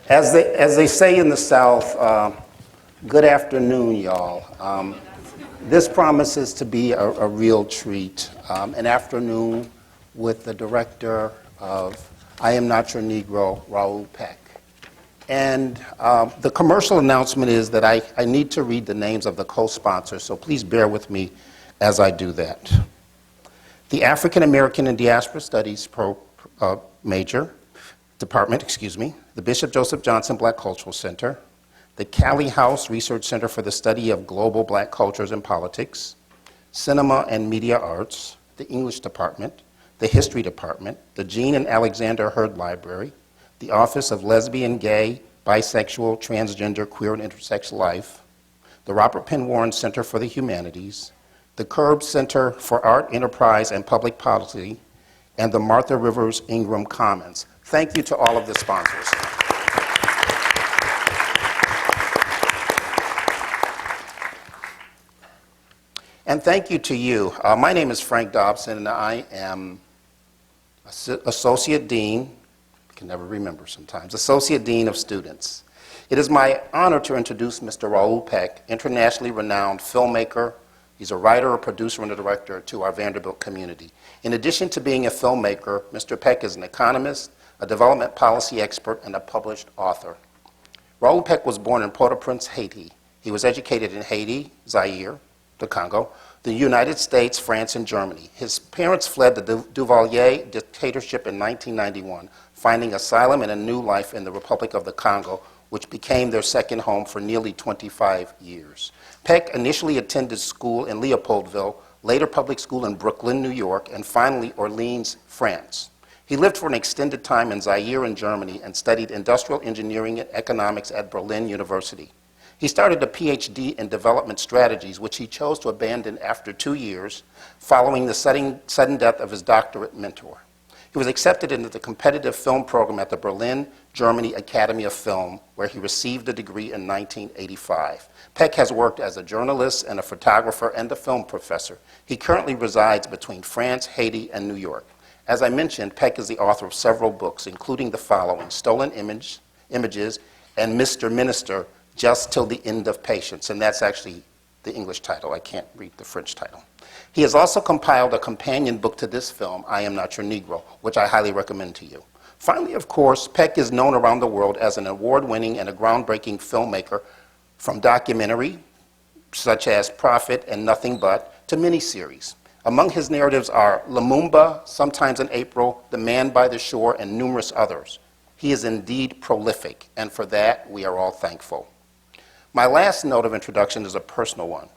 As they say in the South, good afternoon, y'all. This promises to be a real treat. An afternoon with the director of I Am Not Your Negro, Raoul Peck. And the commercial announcement is that I need to read the names of the co-sponsors, so please bear with me as I do that. The African American and Diaspora Studies Department, the Bishop Joseph Johnson Black Cultural Center, the Callie House Research Center for the Study of Global Black Cultures and Politics, Cinema and Media Arts, the English Department, the History Department, the Jean and Alexander Hurd Library, the Office of Lesbian, Gay, Bisexual, Transgender, Queer, and Intersex Life, the Robert Penn Warren Center for the Humanities, the Curb Center for Art, Enterprise, and Public Policy, and the Martha Rivers Ingram Commons. Thank you to all of the sponsors. And thank you to you. My name is Frank Dobson, and I am Associate Dean, I can never remember sometimes, Associate Dean of Students. It is my honor to introduce Mr. Raoul Peck, internationally renowned filmmaker. He's a writer, a producer, and a director to our Vanderbilt community. In addition to being a filmmaker, Mr. Peck is an economist, a development policy expert, and a published author. Raoul Peck was born in Port-au-Prince, Haiti. He was educated in Haiti, Zaire, the Congo, the United States, France, and Germany. His parents fled the Duvalier dictatorship in 1991, finding asylum and a new life in the Republic of the Congo, which became their second home for nearly 25 years. Peck initially attended school in Leopoldville, later public school in Brooklyn, New York, and finally Orleans, France. He lived for an extended time in Zaire and Germany and studied industrial engineering and economics at Berlin University. He started a PhD in development strategies, which he chose to abandon after 2 years, following the sudden death of his doctorate mentor. He was accepted into the competitive film program at the Berlin, Germany Academy of Film, where he received a degree in 1985. Peck has worked as a journalist and a photographer and a film professor. He currently resides between France, Haiti, and New York. As I mentioned, Peck is the author of several books, including the following: Stolen Images and Mr. Minister, Just Till the End of Patience, and that's actually the English title. I can't read the French title. He has also compiled a companion book to this film, I Am Not Your Negro, which I highly recommend to you. Finally, of course, Peck is known around the world as an award-winning and a groundbreaking filmmaker, from documentary, such as Prophet and Nothing But, to miniseries. Among his narratives are Lumumba, Sometimes in April, The Man by the Shore, and numerous others. He is indeed prolific, and for that, we are all thankful. My last note of introduction is a personal one.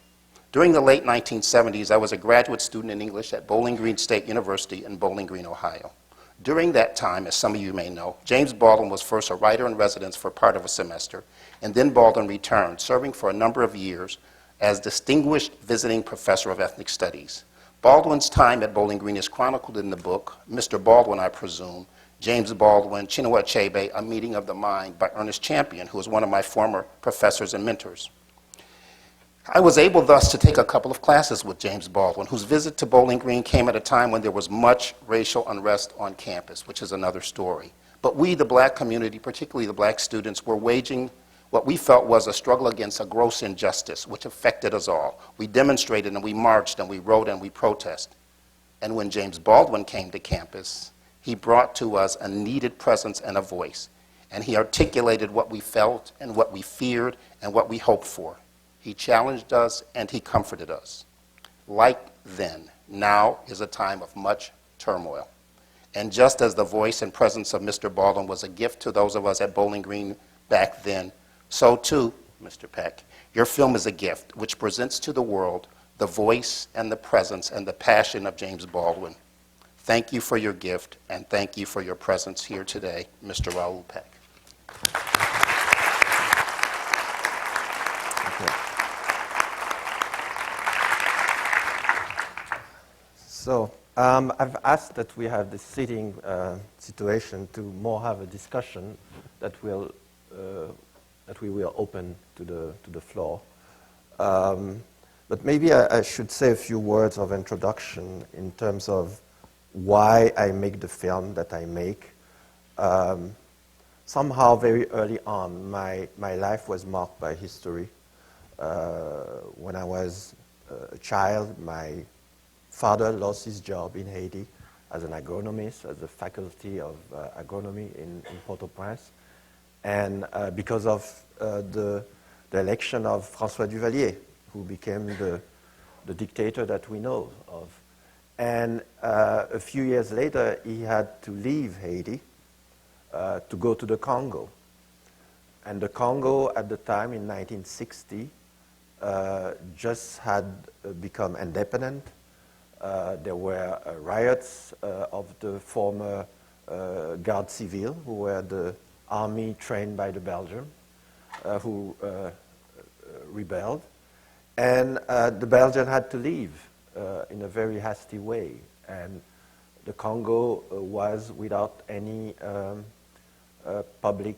During the late 1970s, I was a graduate student in English at Bowling Green State University in Bowling Green, Ohio. During that time, as some of you may know, James Baldwin was first a writer in residence for part of a semester, and then Baldwin returned, serving for a number of years as Distinguished Visiting Professor of Ethnic Studies. Baldwin's time at Bowling Green is chronicled in the book, Mr. Baldwin, I Presume, James Baldwin, Chinua Achebe, A Meeting of the Mind by Ernest Champion, who was one of my former professors and mentors. I was able thus to take a couple of classes with James Baldwin, whose visit to Bowling Green came at a time when there was much racial unrest on campus, which is another story. But we, the black community, particularly the black students, were waging what we felt was a struggle against a gross injustice, which affected us all. We demonstrated and we marched and we wrote and we protested. And when James Baldwin came to campus, he brought to us a needed presence and a voice. And he articulated what we felt and what we feared and what we hoped for. He challenged us and he comforted us. Like then, now is a time of much turmoil. And just as the voice and presence of Mr. Baldwin was a gift to those of us at Bowling Green back then, so too, Mr. Peck, your film is a gift which presents to the world the voice and the presence and the passion of James Baldwin. Thank you for your gift, and thank you for your presence here today, Mr. Raoul Peck. Okay. So I've asked that we have the seating situation to more have a discussion that we will open to the floor. But maybe I should say a few words of introduction in terms of why I make the film that I make. somehow very early on, my life was marked by history. When I was a child, my father lost his job in Haiti as an agronomist, as a faculty of agronomy in Port-au-Prince. And because of the election of François Duvalier, who became the dictator that we know of. And a few years later, he had to leave Haiti to go to the Congo. And the Congo at the time, in 1960, just had become independent. There were riots of the former Garde Civile, who were the army trained by the Belgium, who rebelled. And the Belgians had to leave in a very hasty way. And the Congo was without any public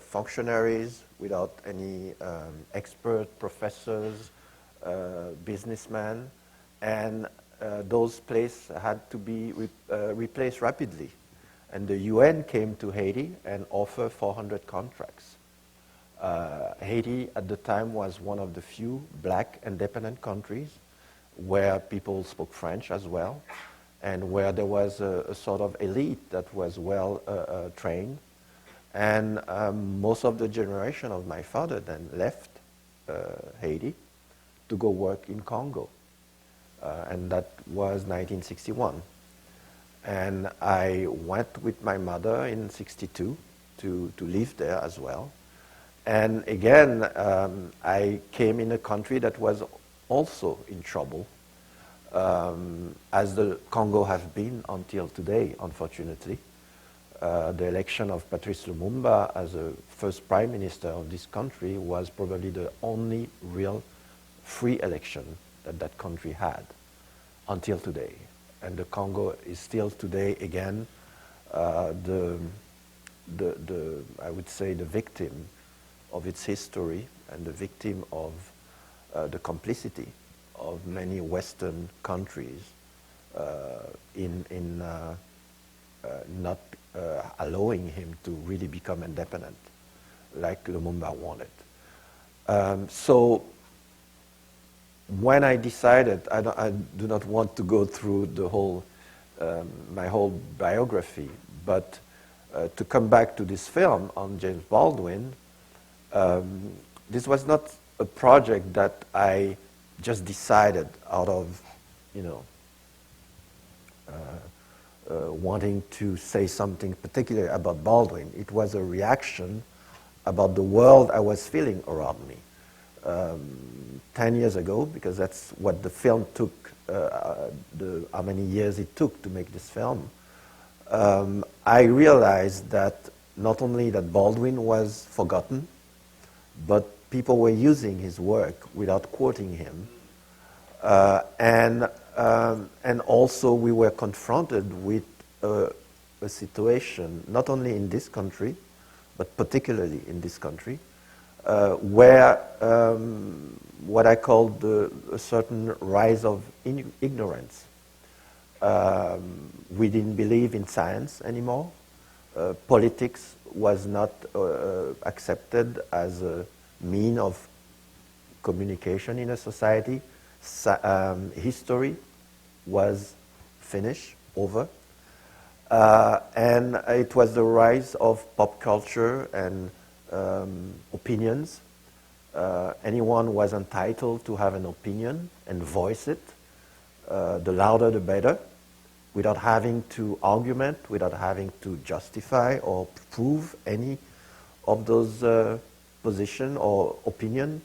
functionaries, without any expert professors, businessmen, and those places had to be replaced rapidly. And the UN came to Haiti and offered 400 contracts. Haiti at the time was one of the few black independent countries where people spoke French as well, and where there was a sort of elite that was well trained. And most of the generation of my father then left Haiti to go work in Congo. And that was 1961. And I went with my mother in 62 to live there as well. And again, I came in a country that was also in trouble, as the Congo has been until today, unfortunately. The election of Patrice Lumumba as the first prime minister of this country was probably the only real free election that that country had until today. And the Congo is still today, again, I would say, the victim of its history and the victim of the complicity of many Western countries in not allowing him to really become independent like Lumumba wanted. So when I decided, I do not want to go through the whole, my whole biography, but to come back to this film on James Baldwin, this was not a project that I just decided out of, wanting to say something particular about Baldwin. It was a reaction about the world I was feeling around me. 10 years ago, because that's what the film took, how many years it took to make this film, I realized that not only that Baldwin was forgotten, but people were using his work without quoting him. And also we were confronted with a situation, not only in this country, but particularly in this country, where what I call a certain rise of ignorance. We didn't believe in science anymore. Politics was not accepted as a mean of communication in a society. History was finished, over. And it was the rise of pop culture and opinions. Anyone was entitled to have an opinion and voice it. The louder the better, without having to argument, without having to justify or prove any of those position or opinion.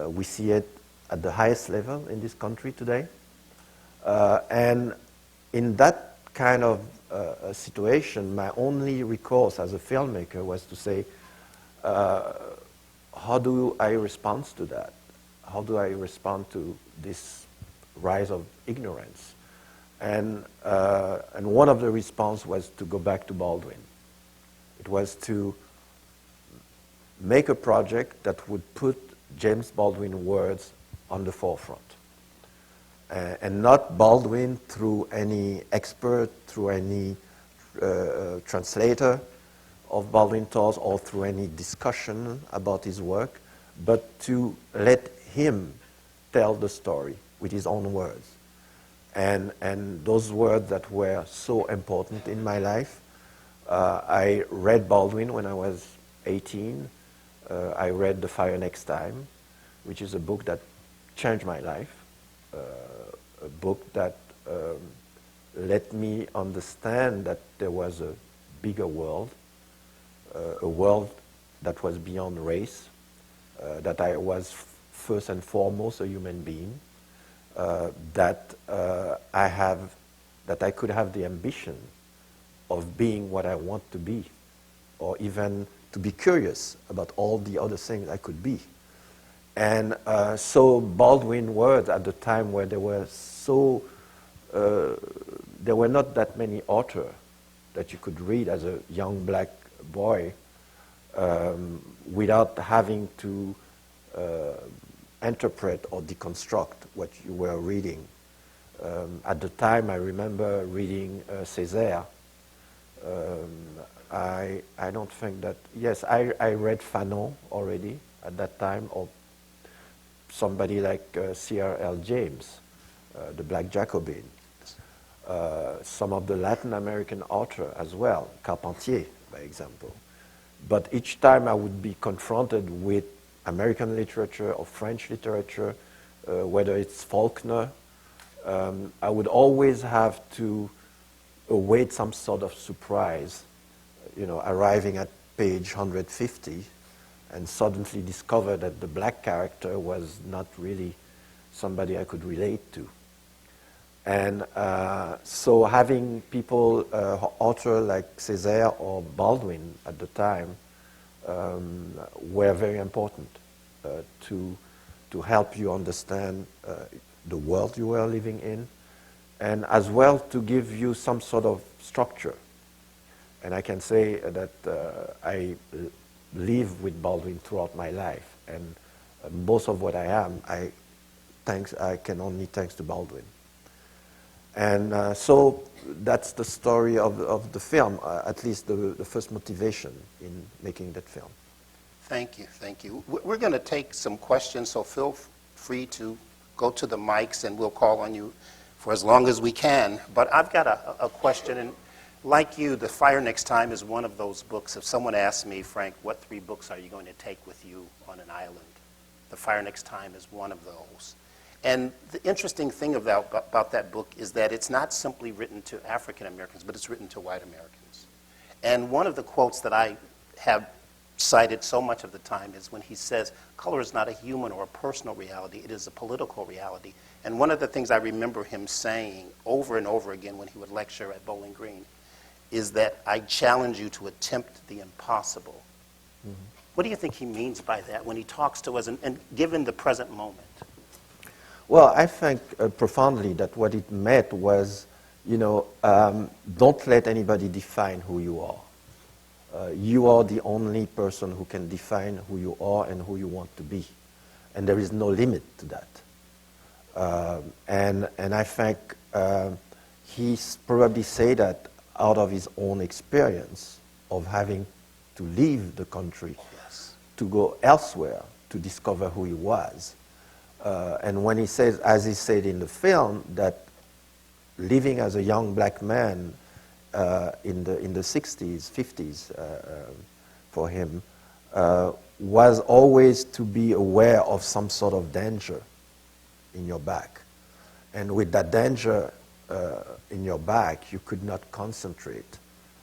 We see it at the highest level in this country today. And in that kind of situation, my only recourse as a filmmaker was to say, how do I respond to that? How do I respond to this rise of ignorance? And one of the response was to go back to Baldwin. It was to make a project that would put James Baldwin words on the forefront. And not Baldwin through any expert, through any translator, of Baldwin thoughts or through any discussion about his work, but to let him tell the story with his own words. And those words that were so important in my life. I read Baldwin when I was 18. I read The Fire Next Time, which is a book that changed my life, a book that let me understand that there was a bigger world, a world that was beyond race, that I was first and foremost a human being, that I could have the ambition of being what I want to be, or even to be curious about all the other things I could be. And so Baldwin words at the time where there were not that many authors that you could read as a young black boy without having to interpret or deconstruct what you were reading. At the time, I remember reading Césaire. I don't think that, yes, I read Fanon already at that time, or somebody like C.R.L. James, the Black Jacobin. Some of the Latin American authors as well, Carpentier, by example. But each time I would be confronted with American literature or French literature, whether it's Faulkner, I would always have to await some sort of surprise, arriving at page 150 and suddenly discover that the black character was not really somebody I could relate to. And so having people, author like Césaire or Baldwin at the time, were very important to help you understand the world you were living in, and as well to give you some sort of structure. And I can say that I live with Baldwin throughout my life, and most of what I am, I can only thanks to Baldwin. And so that's the story of the film, at least the first motivation in making that film. Thank you, thank you. We're going to take some questions, so feel free to go to the mics and we'll call on you for as long as we can. But I've got a question, and like you, The Fire Next Time is one of those books. If someone asks me, Frank, what 3 books are you going to take with you on an island? The Fire Next Time is one of those. And the interesting thing about that book is that it's not simply written to African Americans, but it's written to white Americans. And one of the quotes that I have cited so much of the time is when he says, color is not a human or a personal reality, it is a political reality. And one of the things I remember him saying over and over again when he would lecture at Bowling Green is that I challenge you to attempt the impossible. Mm-hmm. What do you think he means by that when he talks to us, and given the present moment? Well, I think profoundly that what it meant was, don't let anybody define who you are. You are the only person who can define who you are and who you want to be. And there is no limit to that. And I think he probably said that out of his own experience of having to leave the country, yes, to go elsewhere to discover who he was. And when he says, as he said in the film, that living as a young black man in the 60s, 50s for him was always to be aware of some sort of danger in your back. And with that danger in your back, you could not concentrate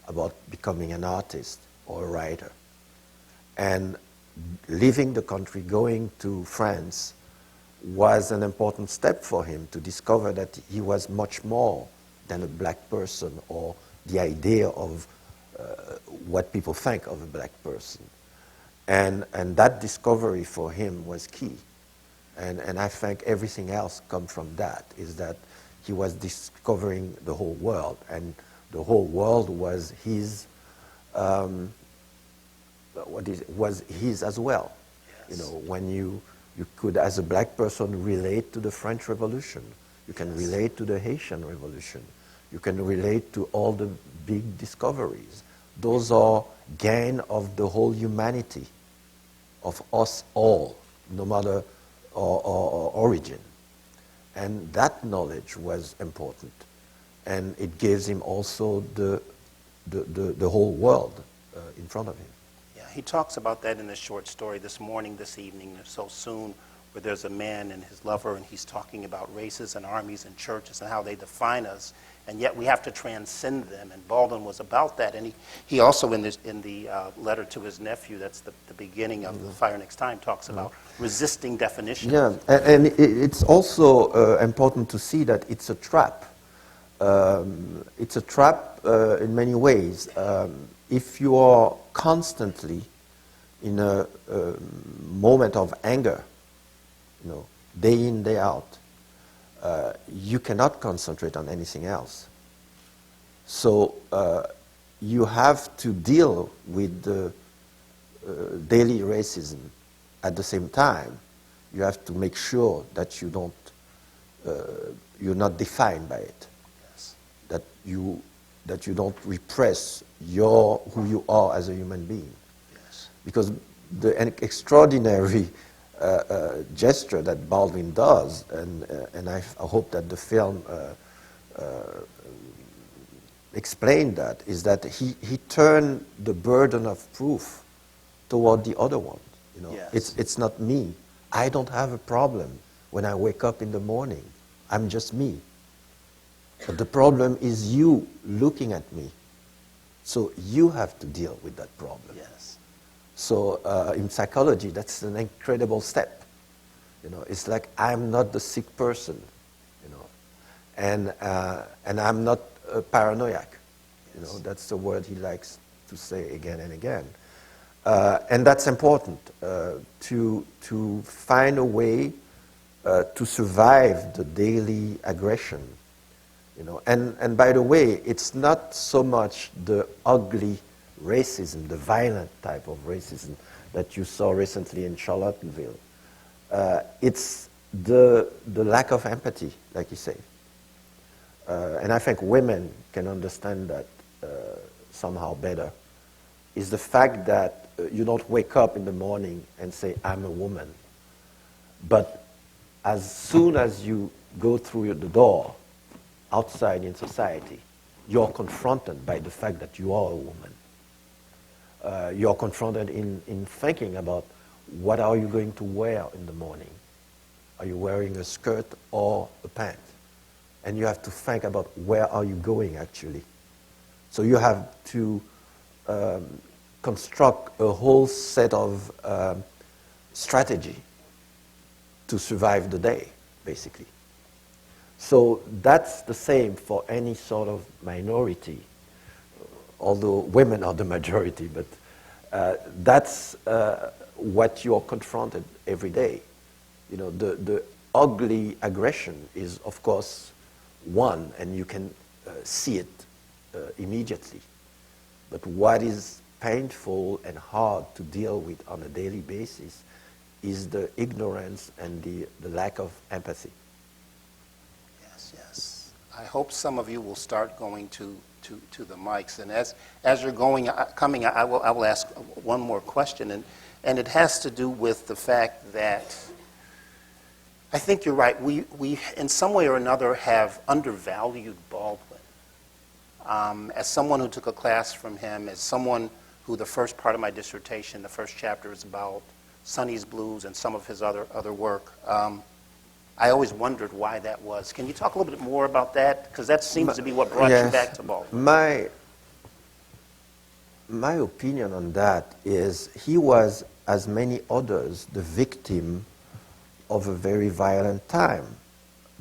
about becoming an artist or a writer. And leaving the country, going to France, was an important step for him to discover that he was much more than a black person or the idea of what people think of a black person. And that discovery for him was key. And I think everything else comes from that, is that he was discovering the whole world, and the whole world was his, was his as well. Yes. When you could, as a black person, relate to the French Revolution. You can relate to the Haitian Revolution. You can relate to all the big discoveries, those are gain of the whole humanity, of us all, no matter our origin. And that knowledge was important. And it gives him also the whole world in front of him. Yeah, he talks about that in a short story, This Morning, This Evening, So Soon, where there's a man and his lover, and he's talking about races and armies and churches and how they define us, and yet we have to transcend them. And Baldwin was about that. And he also, in the letter to his nephew, that's the beginning of The Fire Next Time, talks about resisting definition. Yeah, and it's also important to see that it's a trap. It's a trap in many ways. If you are constantly in a moment of anger, day in, day out, you cannot concentrate on anything else. So you have to deal with the daily racism at the same time. You have to make sure that you're not defined by it. Yes. That you don't repress who you are as a human being. Yes. Because the extraordinary gesture that Baldwin does, and I hope that the film explained that, is that he turned the burden of proof toward the other one. Yes. It's not me. I don't have a problem when I wake up in the morning. I'm just me. But the problem is you looking at me. So you have to deal with that problem. Yes. So in psychology, that's an incredible step. It's like I'm not the sick person, and I'm not paranoiac. Yes. That's the word he likes to say again and again. And that's important to find a way to survive the daily aggression. And by the way, it's not so much the ugly racism, the violent type of racism that you saw recently in Charlottesville. It's the lack of empathy, like you say. And I think women can understand that somehow better, is the fact that you don't wake up in the morning and say, I'm a woman. But as soon as you go through the door, outside in society, you're confronted by the fact that you are a woman. You're confronted in thinking about what are you going to wear in the morning. Are you wearing a skirt or a pant? And you have to think about where are you going actually. So you have to construct a whole set of strategy to survive the day, basically. So that's the same for any sort of minority, although women are the majority, but that's what you're confronted every day. The ugly aggression is, of course, one, and you can see it immediately. But what is painful and hard to deal with on a daily basis is the ignorance and the lack of empathy. Yes. I hope some of you will start going to the mics. And as you're coming, I will ask one more question, and it has to do with the fact that I think you're right. We in some way or another have undervalued Baldwin. As someone who took a class from him, as someone who the first part of my dissertation, the first chapter is about Sonny's Blues and some of his other work. I always wondered why that was. Can you talk a little bit more about that? Because that seems to be what brought you back to Baldwin. My opinion on that is he was, as many others, the victim of a very violent time.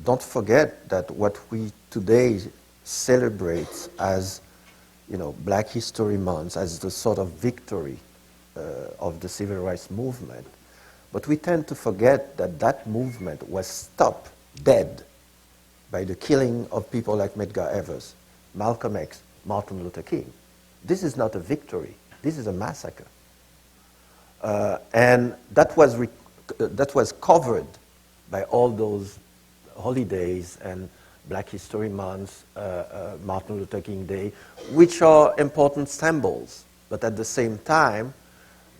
Don't forget that what we today celebrate as, Black History Month, as the sort of victory of the civil rights movement. But we tend to forget that that movement was stopped dead by the killing of people like Medgar Evers, Malcolm X, Martin Luther King. This is not a victory. This is a massacre. And that was covered by all those holidays and Black History Month, Martin Luther King Day, which are important symbols, but at the same time,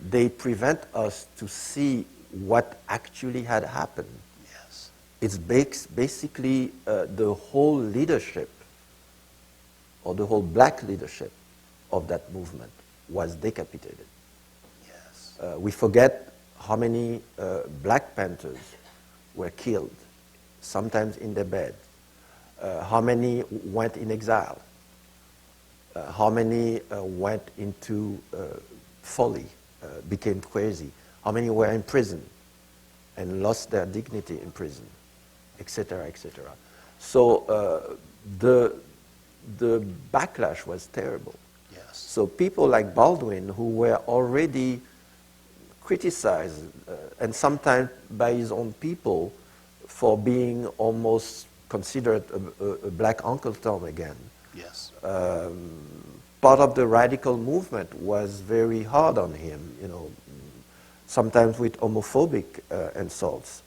they prevent us to see what actually had happened. Yes. It's basically the whole leadership, or the whole black leadership of that movement was decapitated. Yes. We forget how many Black Panthers were killed, sometimes in their bed. How many went in exile? How many went into folly, became crazy? How many were in prison and lost their dignity in prison, etc., etc. So the backlash was terrible. Yes. So people like Baldwin, who were already criticized, and sometimes by his own people, for being almost considered a black Uncle Tom again. Yes. Part of the radical movement was very hard on him, you know, sometimes with homophobic insults.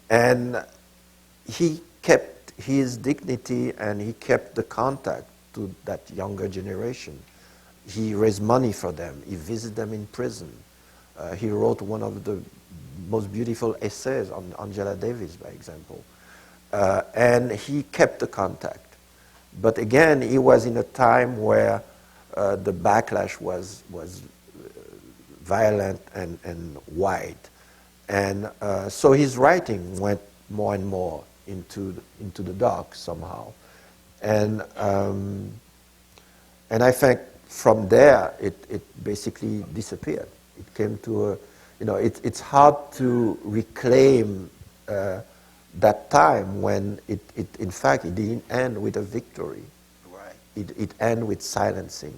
And he kept his dignity and he kept the contact to that younger generation. He raised money for them. He visited them in prison. He wrote one of the most beautiful essays on Angela Davis, by example. And he kept the contact. But again, he was in a time where the backlash was violent and wide. And so his writing went more and more into the dark somehow. And I think from there, it basically disappeared. It came to a, you know, it's hard to reclaim that time when it in fact, it didn't end with a victory. Right. It ended with silencing.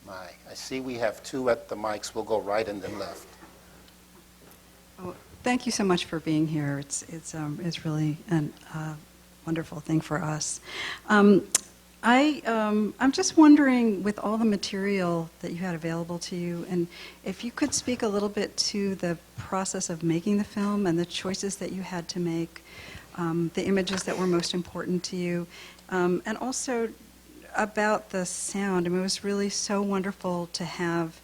My, I see we have two at the mics. We'll go right and then left. Oh, thank you so much for being here. It's really a wonderful thing for us. I'm just wondering, with all the material that you had available to you, and if you could speak a little bit to the process of making the film and the choices that you had to make, the images that were most important to you, and also about the sound. I mean, it was really so wonderful to have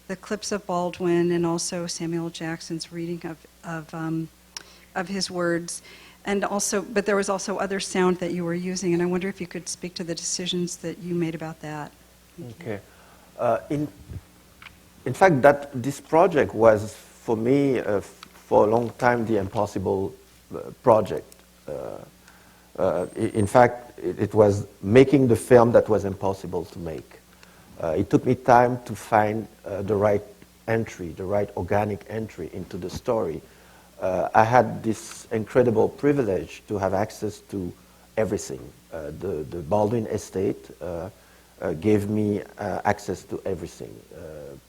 the clips of Baldwin and also Samuel Jackson's reading of his words. And also, but there was also other sound that you were using, and I wonder if you could speak to the decisions that you made about that. Okay. In fact, this project was, for me, for a long time, the impossible project. In fact, it was making the film that was impossible to make. It took me time to find the right entry, the right organic entry into the story. I had this incredible privilege to have access to everything. The Baldwin estate gave me access to everything.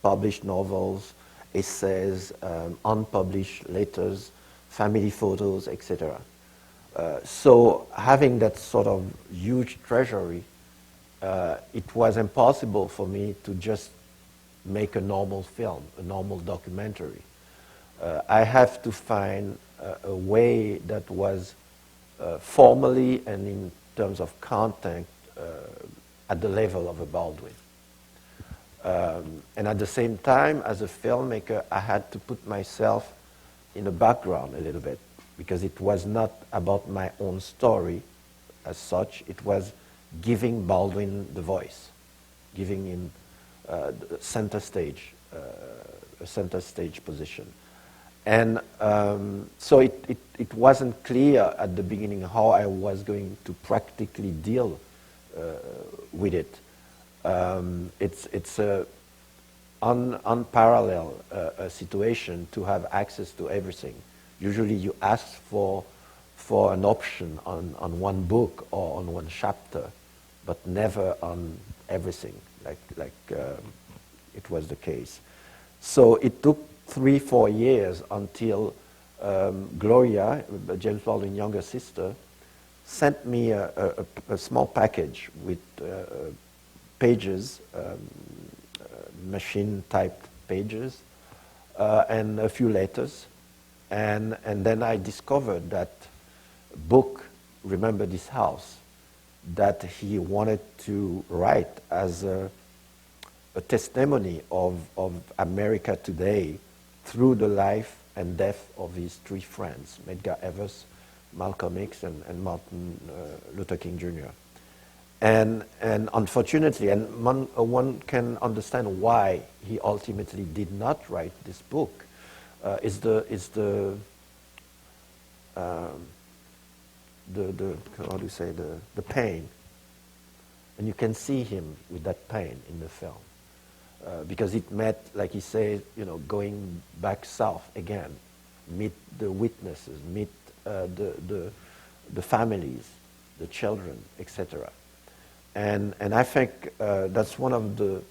Published novels, essays, unpublished letters, family photos, etc. So having that sort of huge treasury, it was impossible for me to just make a normal film, a normal documentary. I have to find a way that was formally and in terms of content at the level of a Baldwin. And at the same time, as a filmmaker, I had to put myself in the background a little bit, because it was not about my own story as such. It was giving Baldwin the voice, giving him the center stage, a center stage position. And so it wasn't clear at the beginning how I was going to practically deal with it. It's a unparalleled situation to have access to everything. Usually you ask for an option on one book or on one chapter, but never on everything, like it was the case. So it took 3-4 years until Gloria, James Baldwin's younger sister, sent me a small package with pages, machine-typed pages, and a few letters. And then I discovered that book, Remember This House, that he wanted to write as a testimony of America today through the life and death of his three friends, Medgar Evers, Malcolm X, and Martin Luther King Jr. And unfortunately, and one can understand why he ultimately did not write this book, is the how do you say, the pain. And you can see him with that pain in the film. Because it meant, like he said, going back south again, meet the witnesses, meet the families, the children, etc. And I think that's one of the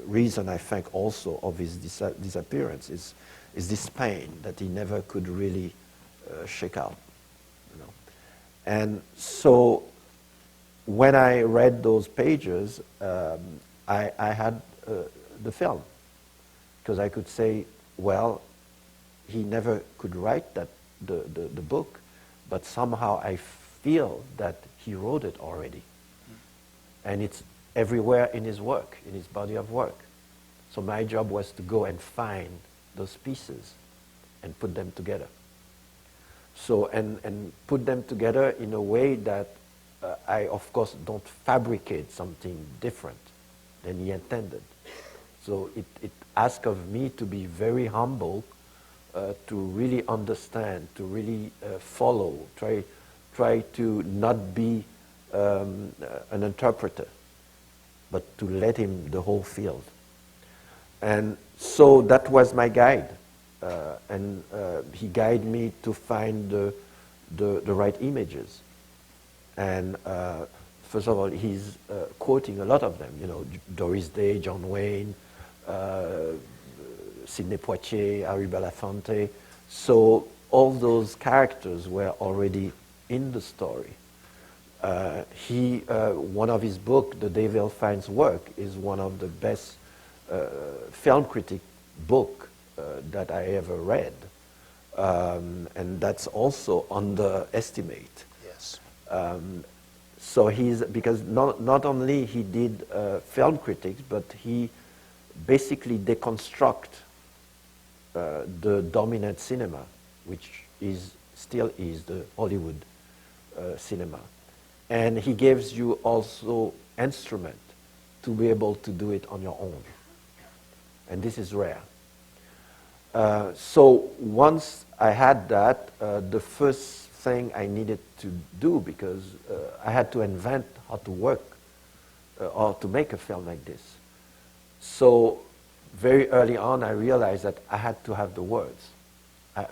reason I think also of his disappearance is this pain that he never could really shake out. And so when I read those pages, I had the film, because I could say, well, he never could write the book, but somehow I feel that he wrote it already. And it's everywhere in his work, in his body of work. So my job was to go and find those pieces and put them together. So, and put them together in a way that I, of course, don't fabricate something different than he intended. So it asks of me to be very humble, to really understand, to really follow, try to not be an interpreter, but to let him the whole field. And so that was my guide. And he guided me to find the right images. And first of all, he's quoting a lot of them, Doris Day, John Wayne, Sidney Poitier, Harry Belafonte. So all those characters were already in the story. One of his books, The Devil Finds Work, is one of the best film critic book that I ever read. And that's also underestimate. Yes. So because not only he did film critics, but he basically deconstruct the dominant cinema, which still is the Hollywood cinema. And he gives you also instrument to be able to do it on your own. And this is rare. So once I had that, the first thing I needed to do, because I had to invent how to work or to make a film like this. So very early on, I realized that I had to have the words.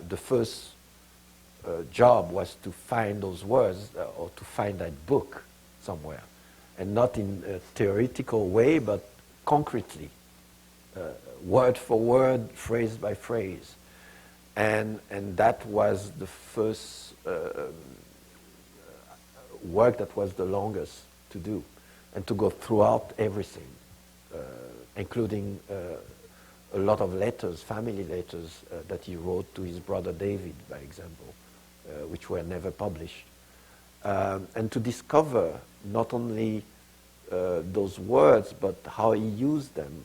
The first job was to find those words or to find that book somewhere, and not in a theoretical way, but concretely, word for word, phrase by phrase. And that was the first work that was the longest to do, and to go throughout everything, including a lot of letters, family letters that he wrote to his brother David, by example, which were never published. And to discover not only those words, but how he used them,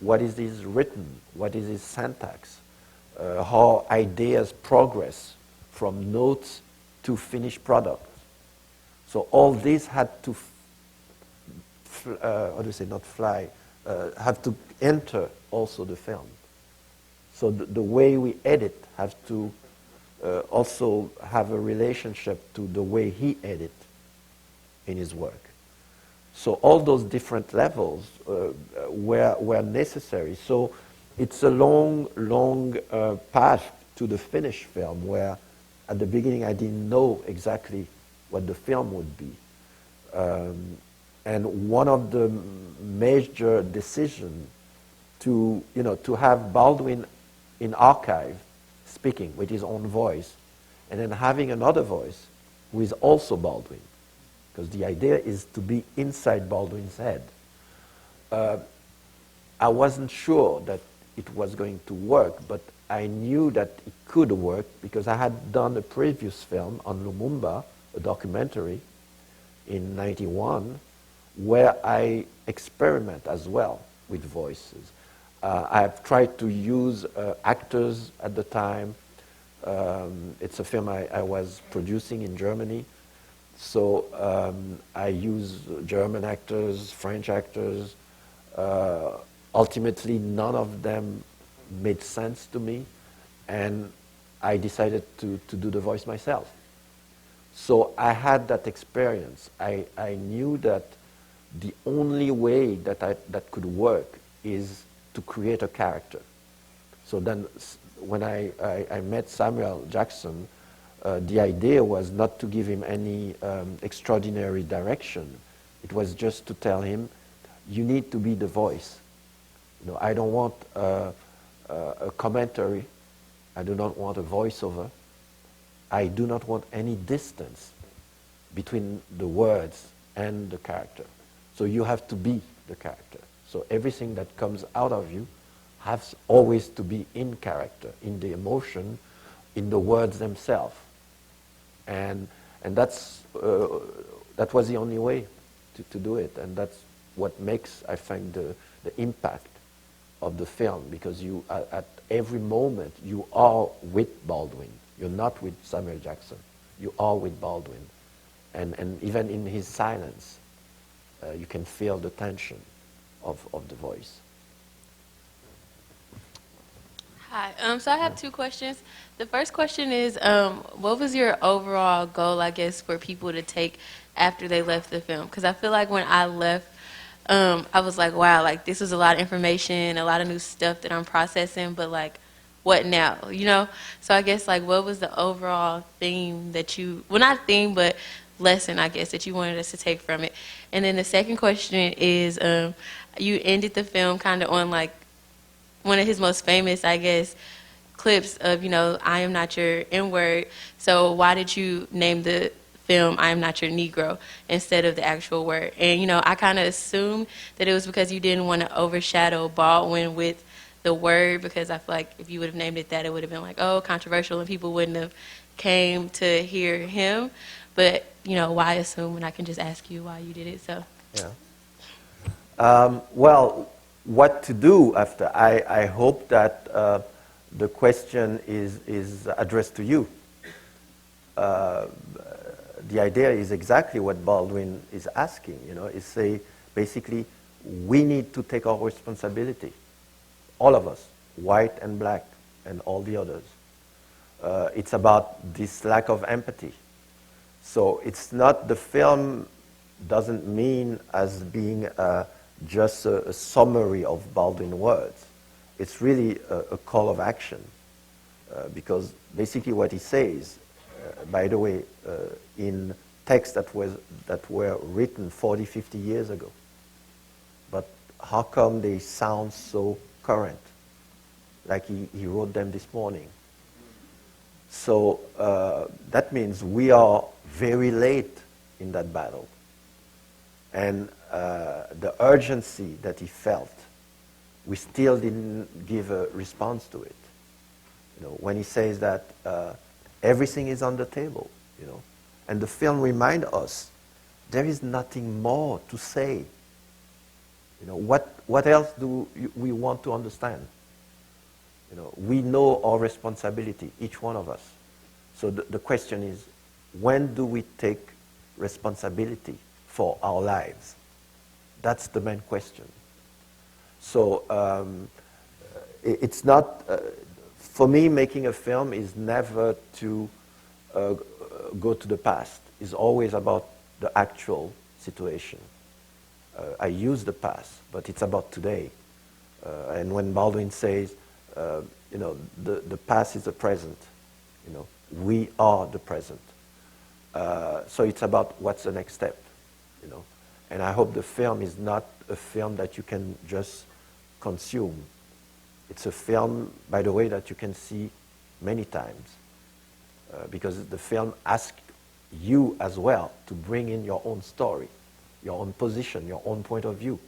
what is his written, what is his syntax, how ideas progress from notes to finished product. So all this had to, have to enter also the film. So the way we edit has to also have a relationship to the way he edit in his work. So all those different levels were necessary. So it's a long path to the finished film, where at the beginning I didn't know exactly what the film would be. And one of the major decisions to have Baldwin in archive speaking with his own voice, and then having another voice who is also Baldwin, because the idea is to be inside Baldwin's head. I wasn't sure that it was going to work, but I knew that it could work because I had done a previous film on Lumumba, a documentary, in '91, where I experiment as well with voices. I've tried to use actors at the time. It's a film I was producing in Germany. So I use German actors, French actors. Ultimately, none of them made sense to me, and I decided to do the voice myself. So I had that experience. I knew that the only way that could work is to create a character. So then when I met Samuel Jackson, the idea was not to give him any extraordinary direction. It was just to tell him, you need to be the voice. You know, I don't want a commentary. I do not want a voiceover. I do not want any distance between the words and the character. So you have to be the character. So everything that comes out of you has always to be in character, in the emotion, in the words themselves. And that was the only way to do it. And that's what makes, I think, the impact of the film, because you at every moment you are with Baldwin. You're not with Samuel Jackson. You are with Baldwin. And even in his silence, you can feel the tension of the voice. Hi. So I have two questions. The first question is, what was your overall goal, I guess, for people to take after they left the film? Because I feel like when I left, I was like, wow, like this was a lot of information, a lot of new stuff that I'm processing, but like, what now? You know? So I guess like, what was the overall theme that you, well, not theme, but lesson, I guess, that you wanted us to take from it? And then the second question is, you ended the film kind of on like one of his most famous, I guess, clips of, you know, I am not your N-word. So why did you name the film I Am Not Your Negro instead of the actual word? And, you know, I kind of assumed that it was because you didn't want to overshadow Baldwin with the word, because I feel like if you would have named it that, it would have been like, oh, controversial, and people wouldn't have came to hear him. But, you know, why assume when I can just ask you why you did it? So. Yeah. Well, what to do after? I hope that the question is addressed to you. The idea is exactly what Baldwin is asking, you know, is say, basically, we need to take our responsibility. All of us, white and black and all the others. It's about this lack of empathy. So it's not, the film doesn't mean as being just a summary of Baldwin words. It's really a call of action, because basically what he says, by the way, in texts that were written 40, 50 years ago, but how come they sound so current, like he wrote them this morning? So that means we are very late in that battle. And the urgency that he felt, we still didn't give a response to it. You know, when he says that everything is on the table, you know, and the film reminds us there is nothing more to say. You know, what else do we want to understand? You know, we know our responsibility, each one of us. So the question is, when do we take responsibility for our lives? That's the main question. So it's not, for me, making a film is never to go to the past. It's always about the actual situation. I use the past, but it's about today. And when Baldwin says, you know, the past is the present, you know, we are the present. So it's about what's the next step, you know. And I hope the film is not a film that you can just consume. It's a film, by the way, that you can see many times, because the film asks you as well to bring in your own story, your own position, your own point of view,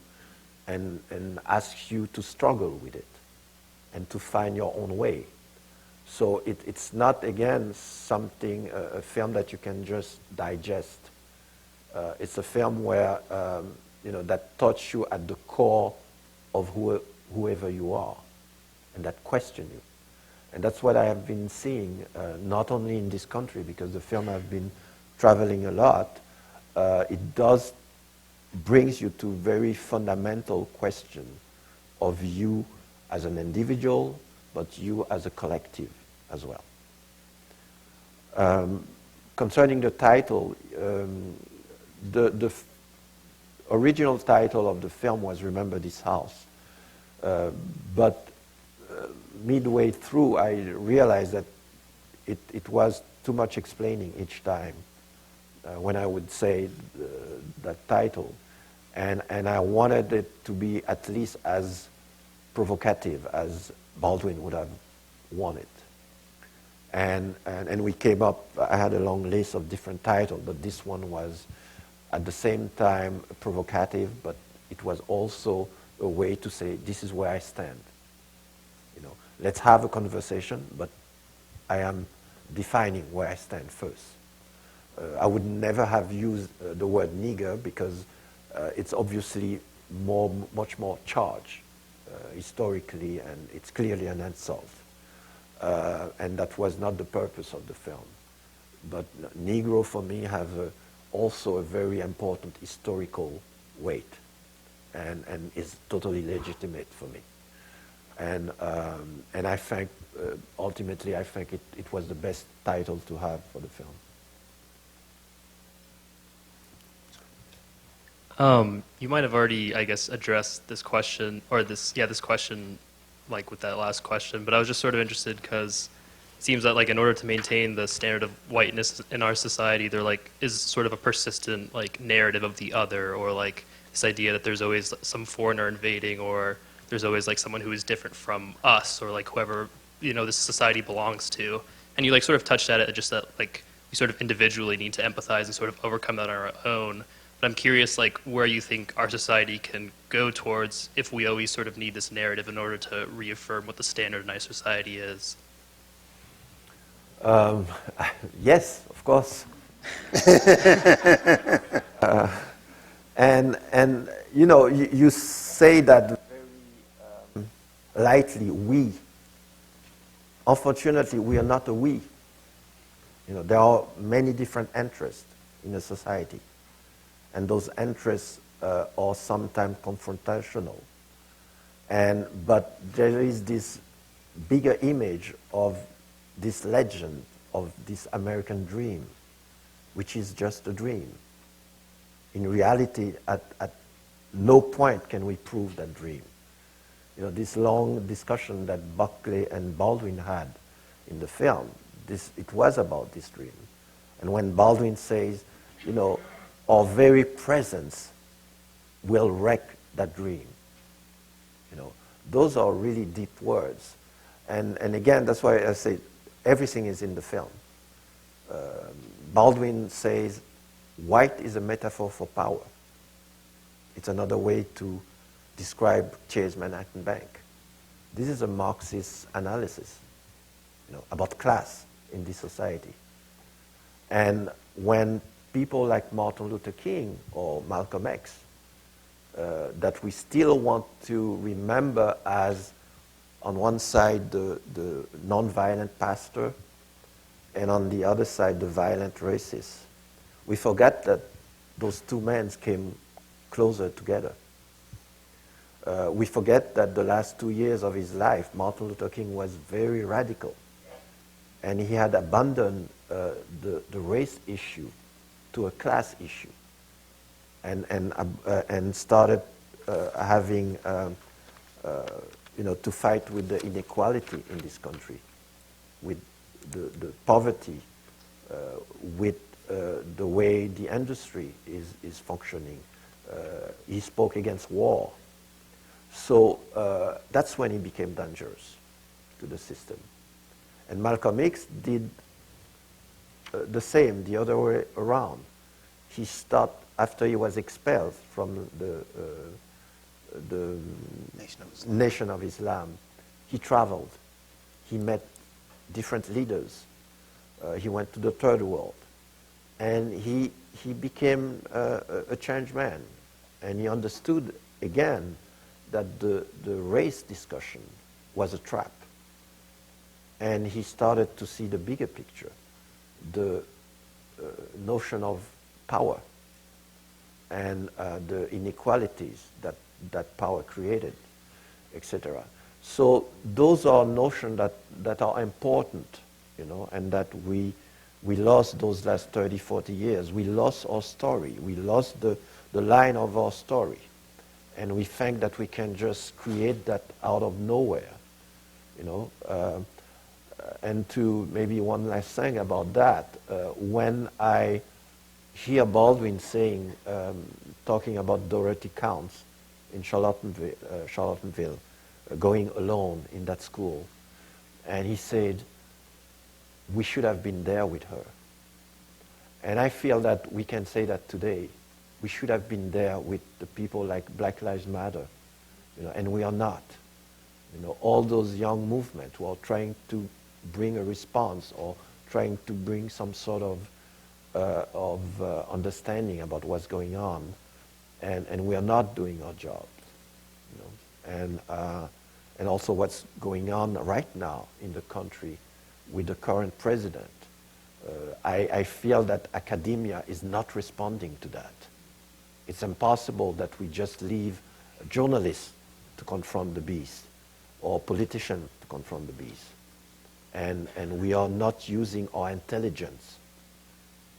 and asks you to struggle with it. and to find your own way. So it's not, again, something, a film that you can just digest. It's a film where, that touches you at the core of whoever you are, and that question you. And that's what I have been seeing, not only in this country, because the film I've been traveling a lot, it does brings you to very fundamental question of you as an individual, but you as a collective as well. Concerning the title, the original title of the film was Remember This House, but midway through I realized that it was too much explaining each time when I would say that title, and I wanted it to be at least as provocative as Baldwin would have wanted. And we came up, I had a long list of different titles, but this one was at the same time provocative, but it was also a way to say, this is where I stand. Let's have a conversation, but I am defining where I stand first. I would never have used the word nigger because it's obviously much more charged historically, and it's clearly an insult. And that was not the purpose of the film. But Negro for me have also a very important historical weight, and is totally legitimate for me. And I think, ultimately, I think it was the best title to have for the film. You might have already, I guess, addressed this question, or this question, like with that last question, but I was just sort of interested because it seems that, like, in order to maintain the standard of whiteness in our society, there, like, is sort of a persistent, like, narrative of the other, or, like, this idea that there's always some foreigner invading, or there's always, like, someone who is different from us, or, like, whoever, this society belongs to. And you, like, sort of touched at it, just that, like, we sort of individually need to empathize and sort of overcome that on our own. But I'm curious, like, where you think our society can go towards if we always sort of need this narrative in order to reaffirm what the standard in our society is. Yes, of course. And you say that very lightly, we. Unfortunately, we are not a we. There are many different interests in a society, and those interests are sometimes confrontational. But there is this bigger image of this legend of this American dream, which is just a dream. In reality, at no point can we prove that dream. This long discussion that Buckley and Baldwin had in the film, it was about this dream. And when Baldwin says, our very presence will wreck that dream, those are really deep words. And again, that's why I say everything is in the film. Baldwin says, white is a metaphor for power. It's another way to describe Chase Manhattan Bank. This is a Marxist analysis, about class in this society. And when people like Martin Luther King or Malcolm X, that we still want to remember as, on one side, the nonviolent pastor, and on the other side, the violent racist. We forget that those two men came closer together. We forget that the last 2 years of his life, Martin Luther King was very radical, and he had abandoned the race issue to a class issue, and started having to fight with the inequality in this country, with the poverty, with the way the industry is functioning. He spoke against war. So that's when he became dangerous to the system. And Malcolm X did the same, the other way around. He stopped after he was expelled from the Nation of Islam. he traveled. He met different leaders. He went to the third world. And he became a changed man. And he understood, again, that the race discussion was a trap. And he started to see the bigger picture, the notion of power and the inequalities that power created, etc. So those are notions that are important, you know, and that we lost those last 30, 40 years. We lost our story. We lost the line of our story. And we think that we can just create that out of nowhere, you know. And to maybe one last thing about that, when I hear Baldwin saying, talking about Dorothy Counts in Charlottenville, going alone in that school, and he said, we should have been there with her. And I feel that we can say that today. We should have been there with the people like Black Lives Matter, you know, and we are not. You know, all those young movements who are trying to bring a response or trying to bring some sort of understanding about what's going on, and we are not doing our jobs, you know, and also what's going on right now in the country with the current president. I feel that academia is not responding to that. It's impossible that we just leave journalists to confront the beast or politicians to confront the beast. And we are not using our intelligence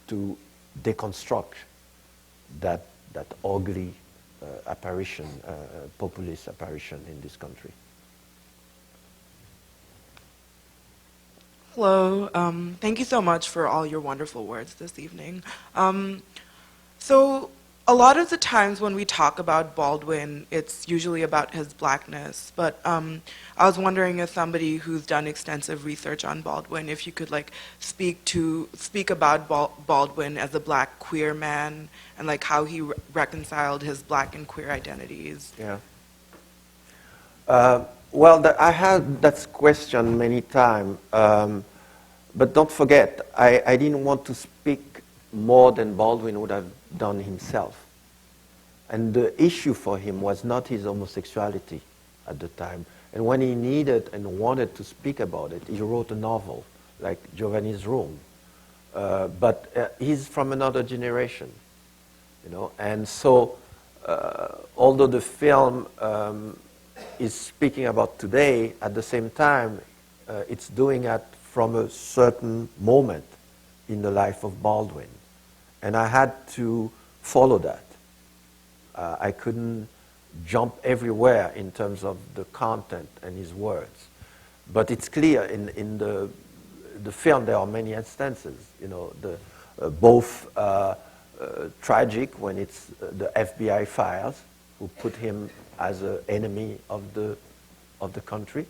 to deconstruct that ugly apparition, populist apparition in this country. Hello. Thank you so much for all your wonderful words this evening. So a lot of the times when we talk about Baldwin, it's usually about his blackness. But I was wondering, as somebody who's done extensive research on Baldwin, if you could like speak about Baldwin as a black queer man and like how he reconciled his black and queer identities. Yeah. Well, I had that question many times, but don't forget, I didn't want to speak more than Baldwin would have done himself. And the issue for him was not his homosexuality at the time. And when he needed and wanted to speak about it, he wrote a novel, like Giovanni's Room. But he's from another generation, you know. And so, although the film is speaking about today, at the same time, it's doing it from a certain moment in the life of Baldwin. And I had to follow that. I couldn't jump everywhere in terms of the content and his words. But it's clear in the film there are many instances, you know, both tragic when it's the FBI files who put him as an enemy of the country,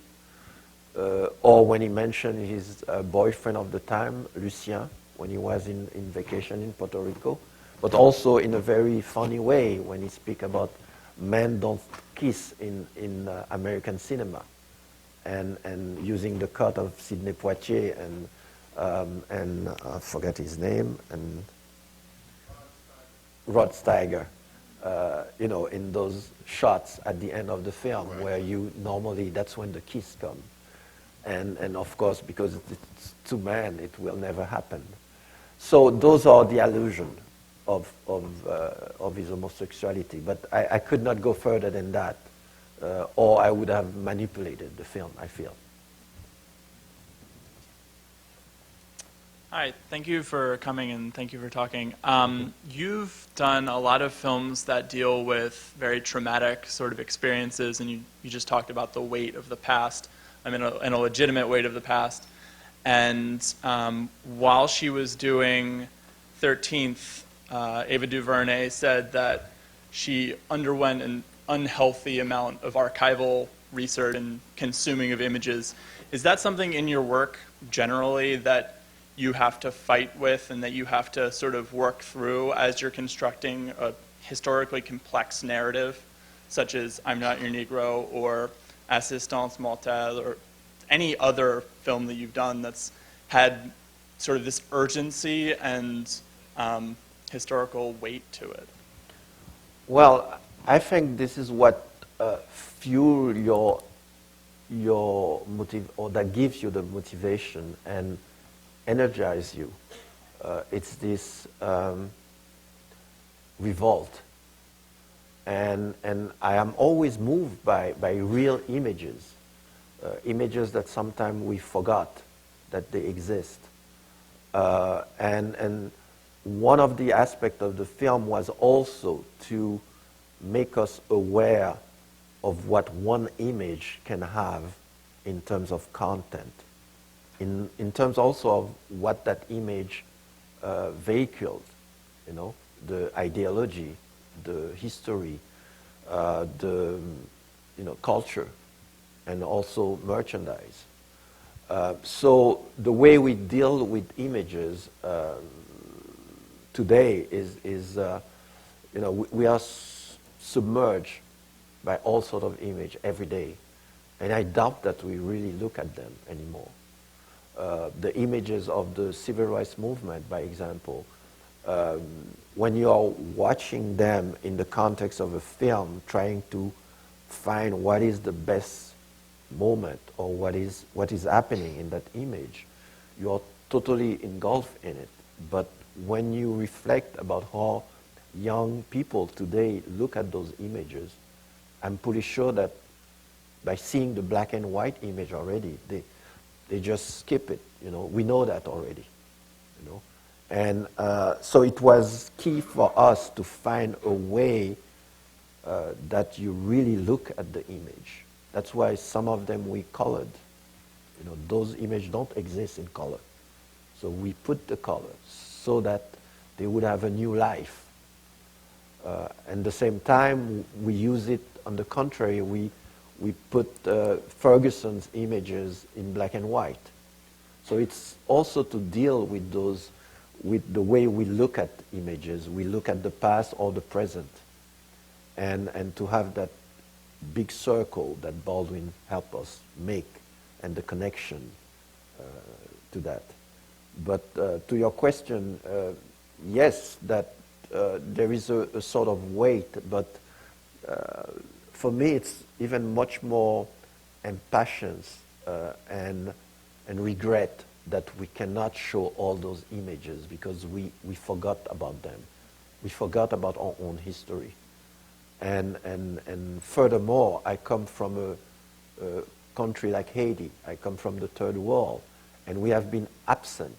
or when he mentioned his boyfriend of the time, Lucien, when he was in vacation in Puerto Rico, but also in a very funny way when he speaks about men don't kiss in American cinema, and using the cut of Sidney Poitier and I forget his name, and Rod Steiger, you know, in those shots at the end of the film, right, where you normally, that's when the kiss comes. And of course, because it's two men, it will never happen. So those are the allusions of his homosexuality. But I could not go further than that, or I would have manipulated the film, I feel. Hi, thank you for coming and thank you for talking. You've done a lot of films that deal with very traumatic sort of experiences, and you just talked about the weight of the past, and a legitimate weight of the past. And while she was doing 13th, Ava DuVernay said that she underwent an unhealthy amount of archival research and consuming of images. Is that something in your work generally that you have to fight with and that you have to sort of work through as you're constructing a historically complex narrative, such as I'm Not Your Negro, or Assistance Mortelle or any other film that you've done that's had sort of this urgency and historical weight to it? Well, I think this is what fuel your motive, or that gives you the motivation and energize you. It's this revolt. And I am always moved by real images, images that sometimes we forgot that they exist. And one of the aspects of the film was also to make us aware of what one image can have in terms of content, in terms also of what that image vehicles, the ideology, the history, the culture, and also merchandise. So the way we deal with images today is we are submerged by all sort of image every day, and I doubt that we really look at them anymore. The images of the civil rights movement, by example, when you are watching them in the context of a film, trying to find what is the best moment or what is happening in that image, you are totally engulfed in it. But when you reflect about how young people today look at those images, I'm pretty sure that by seeing the black and white image already, they just skip it. We know that already. And so it was key for us to find a way that you really look at the image. That's why some of them we colored. Those images don't exist in color. So we put the color so that they would have a new life. At the same time, we use it, on the contrary, we put Ferguson's images in black and white. So it's also to deal with those, with the way we look at images. We look at the past or the present, and to have that big circle that Baldwin helped us make, and the connection to that. But to your question, yes, that there is a sort of weight, but for me it's even much more impatience and regret that we cannot show all those images because we forgot about them. We forgot about our own history. And furthermore, I come from a country like Haiti. I come from the third world, and we have been absent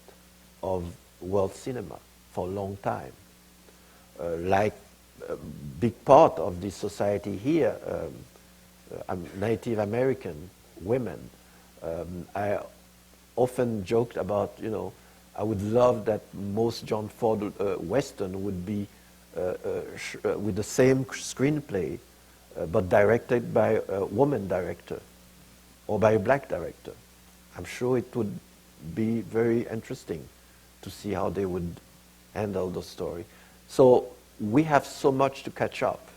of world cinema for a long time. Like a big part of this society here, Native American women. I often joked about, I would love that most John Ford Western would be with the same screenplay, but directed by a woman director or by a black director. I'm sure it would be very interesting to see how they would handle the story. So we have so much to catch up,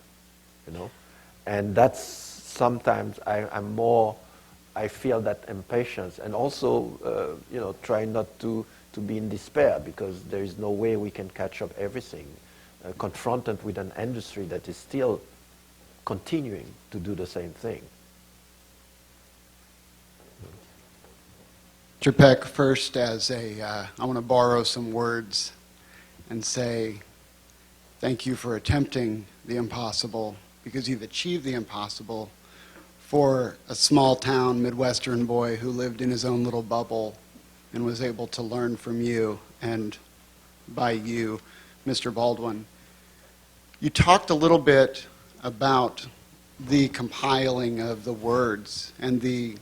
and that's sometimes I feel that impatience, and also, try not to be in despair, because there is no way we can catch up everything, confronted with an industry that is still continuing to do the same thing. Mr. Peck, first, I want to borrow some words and say thank you for attempting the impossible, because you've achieved the impossible for a small town Midwestern boy who lived in his own little bubble and was able to learn from you and by you, Mr. Baldwin. You talked a little bit about the compiling of the words and the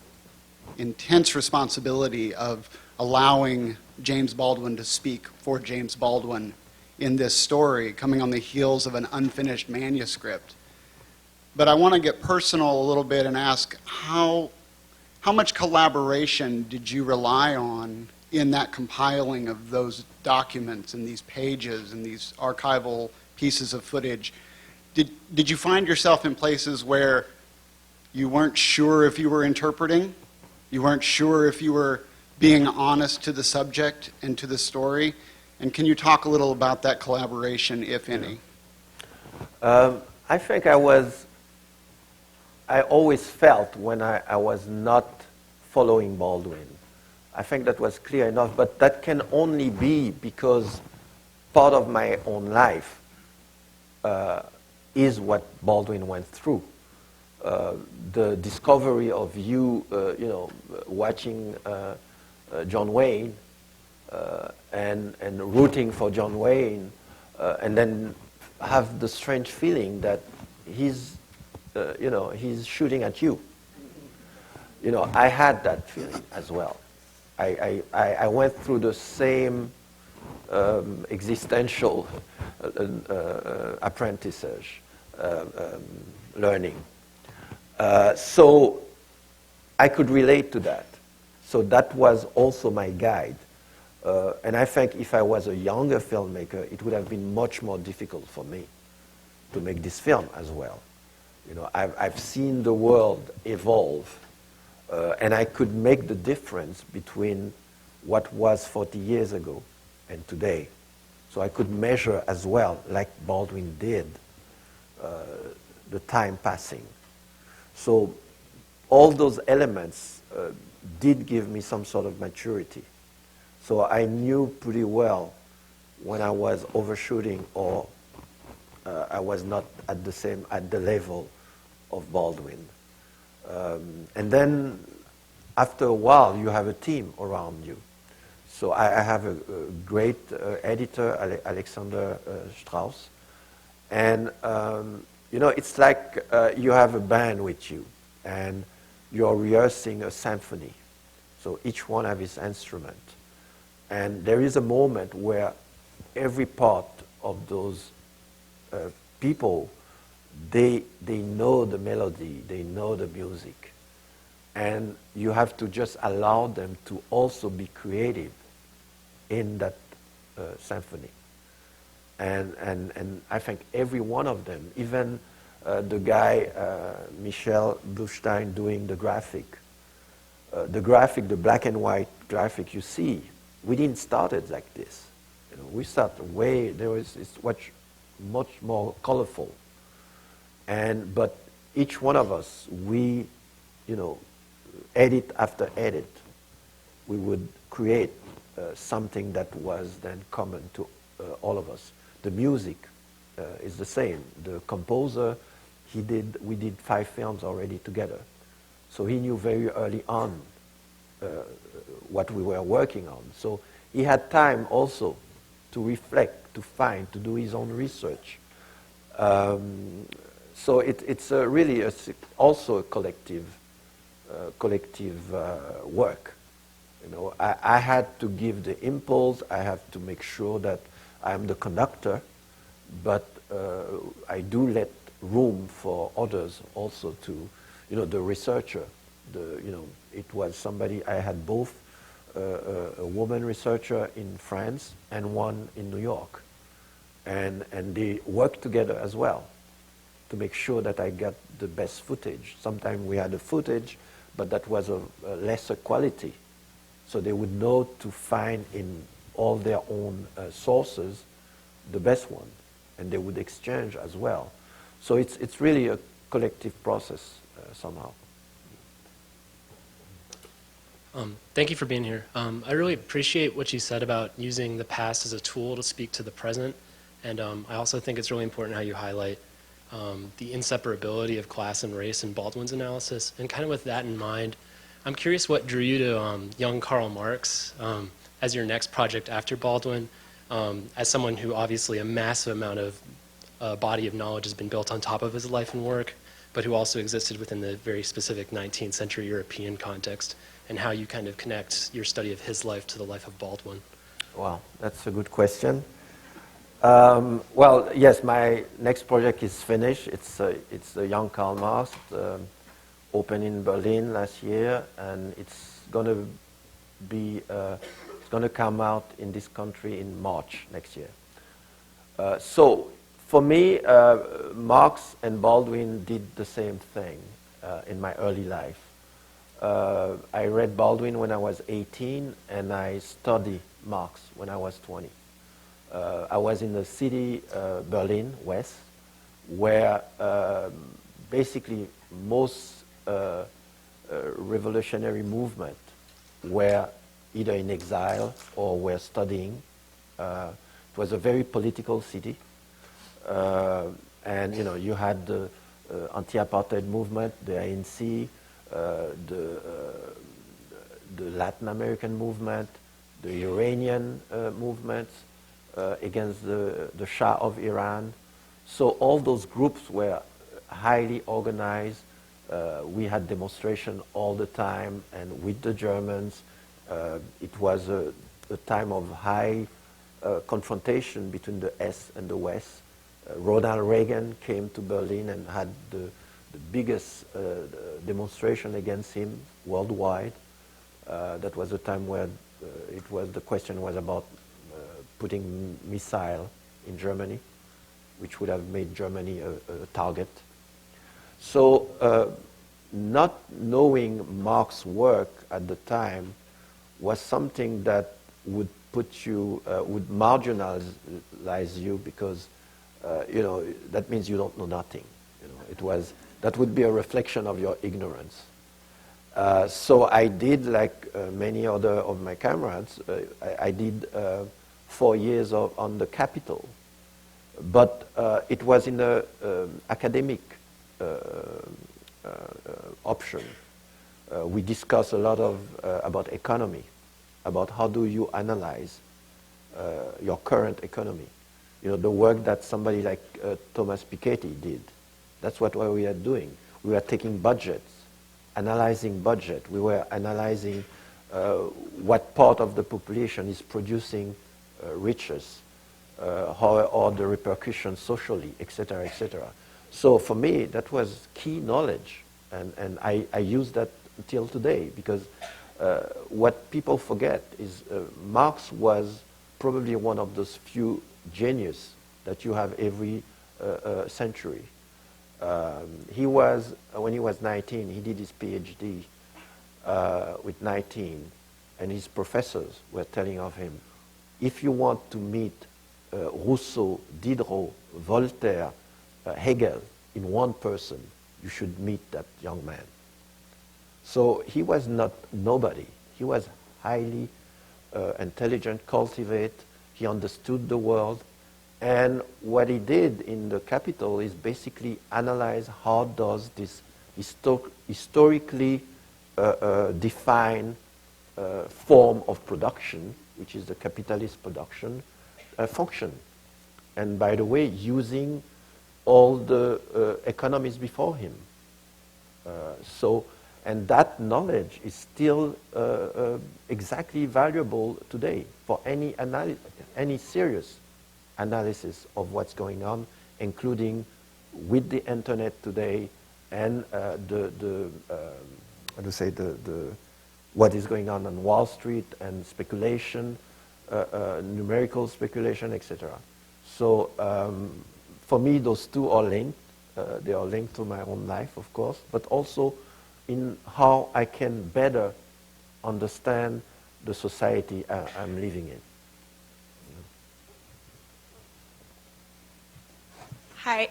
intense responsibility of allowing James Baldwin to speak for James Baldwin in this story, coming on the heels of an unfinished manuscript. But I want to get personal a little bit and ask, how much collaboration did you rely on in that compiling of those documents and these pages and these archival pieces of footage? Did you find yourself in places where You weren't sure if you were interpreting. You weren't sure if you were being honest to the subject and to the story. And can you talk a little about that collaboration, if any? I think I always felt when I was not following Baldwin. I think that was clear enough, but that can only be because part of my own life is what Baldwin went through. The discovery of you watching John Wayne and rooting for John Wayne, and then have the strange feeling that he's shooting at you. I had that feeling as well. I went through the same existential apprentissage, learning. So I could relate to that. So that was also my guide. And I think if I was a younger filmmaker, it would have been much more difficult for me to make this film as well. I've seen the world evolve, and I could make the difference between what was 40 years ago and today. So I could measure as well, like Baldwin did, the time passing. So all those elements did give me some sort of maturity. So I knew pretty well when I was overshooting or I was not at the level of Baldwin. And then after a while, you have a team around you. So I have a great editor, Alexander Strauss. And, it's like you have a band with you and you're rehearsing a symphony. So each one has his instrument. And there is a moment where every part of those people, they know the melody, they know the music. And you have to just allow them to also be creative in that symphony. And I think every one of them, even the guy, Michel Buchstein, doing the graphic, the black and white graphic you see, we didn't start it like this. We started it's much more colorful. But each one of us, we, edit after edit, we would create something that was then common to all of us. The music is the same. The composer, we did 5 films already together. So he knew very early on what we were working on. So he had time also to reflect, to find, to do his own research. So it's really also a collective work. I had to give the impulse. I have to make sure that I'm the conductor, but I do let room for others also to, the researcher. It was somebody, I had both a woman researcher in France and one in New York. And they worked together as well to make sure that I got the best footage. Sometimes we had the footage, but that was a lesser quality. So they would know to find in all their own sources the best one, and they would exchange as well. So it's really a collective process somehow. Thank you for being here. I really appreciate what you said about using the past as a tool to speak to the present. And I also think it's really important how you highlight the inseparability of class and race in Baldwin's analysis. And kind of with that in mind, I'm curious what drew you to young Karl Marx as your next project after Baldwin, as someone who obviously a massive amount of body of knowledge has been built on top of his life and work, but who also existed within the very specific 19th century European context, and how you kind of connect your study of his life to the life of Baldwin. Wow, that's a good question. Well, yes, my next project is finished. It's the Young Karl Marx, opened in Berlin last year, and it's going to come out in this country in March next year. So for me, Marx and Baldwin did the same thing. in my early life. I read Baldwin when I was 18, and I studied Marx when I was 20. I was in the city, Berlin, West, where basically most revolutionary movement were either in exile or were studying. It was a very political city. And you had the anti-apartheid movement, the ANC, the Latin American movement, the Iranian movements against the Shah of Iran. So all those groups were highly organized. We had demonstration all the time, and with the Germans, it was a time of high confrontation between the East and the West. Ronald Reagan came to Berlin and had the biggest demonstration against him worldwide. That was a time where the question was about putting missile in Germany, which would have made Germany a target. So not knowing Marx's work at the time was something that would put you, would marginalize you, because that means you don't know nothing. That would be a reflection of your ignorance. So I did, like many other of my comrades, I did 4 years on the Capitol, but it was in the academic option. We discussed a lot about economy, about how do you analyze your current economy. The work that somebody like Thomas Piketty did. That's what we are doing. We were taking budgets, analyzing budget. We were analyzing what part of the population is producing riches, how are the repercussions socially, etc., etc. So for me, that was key knowledge, and I use that until today, because what people forget is Marx was probably one of those few genius that you have every century. He was, when he was 19, he did his PhD with 19, and his professors were telling of him, if you want to meet Rousseau, Diderot, Voltaire, Hegel in one person, you should meet that young man. So he was not nobody. He was highly intelligent, cultivate. He understood the world. And what he did in the Capitol is basically analyze how does this historically defined form of production, which is the capitalist production, function. And by the way, using all the economists before him. And that knowledge is still exactly valuable today for any serious analysis of what's going on, including with the internet today and what is going on Wall Street and speculation, numerical speculation, etc. So for me, those two are linked. They are linked to my own life, of course, but also in how I can better understand the society I'm living in. Hi.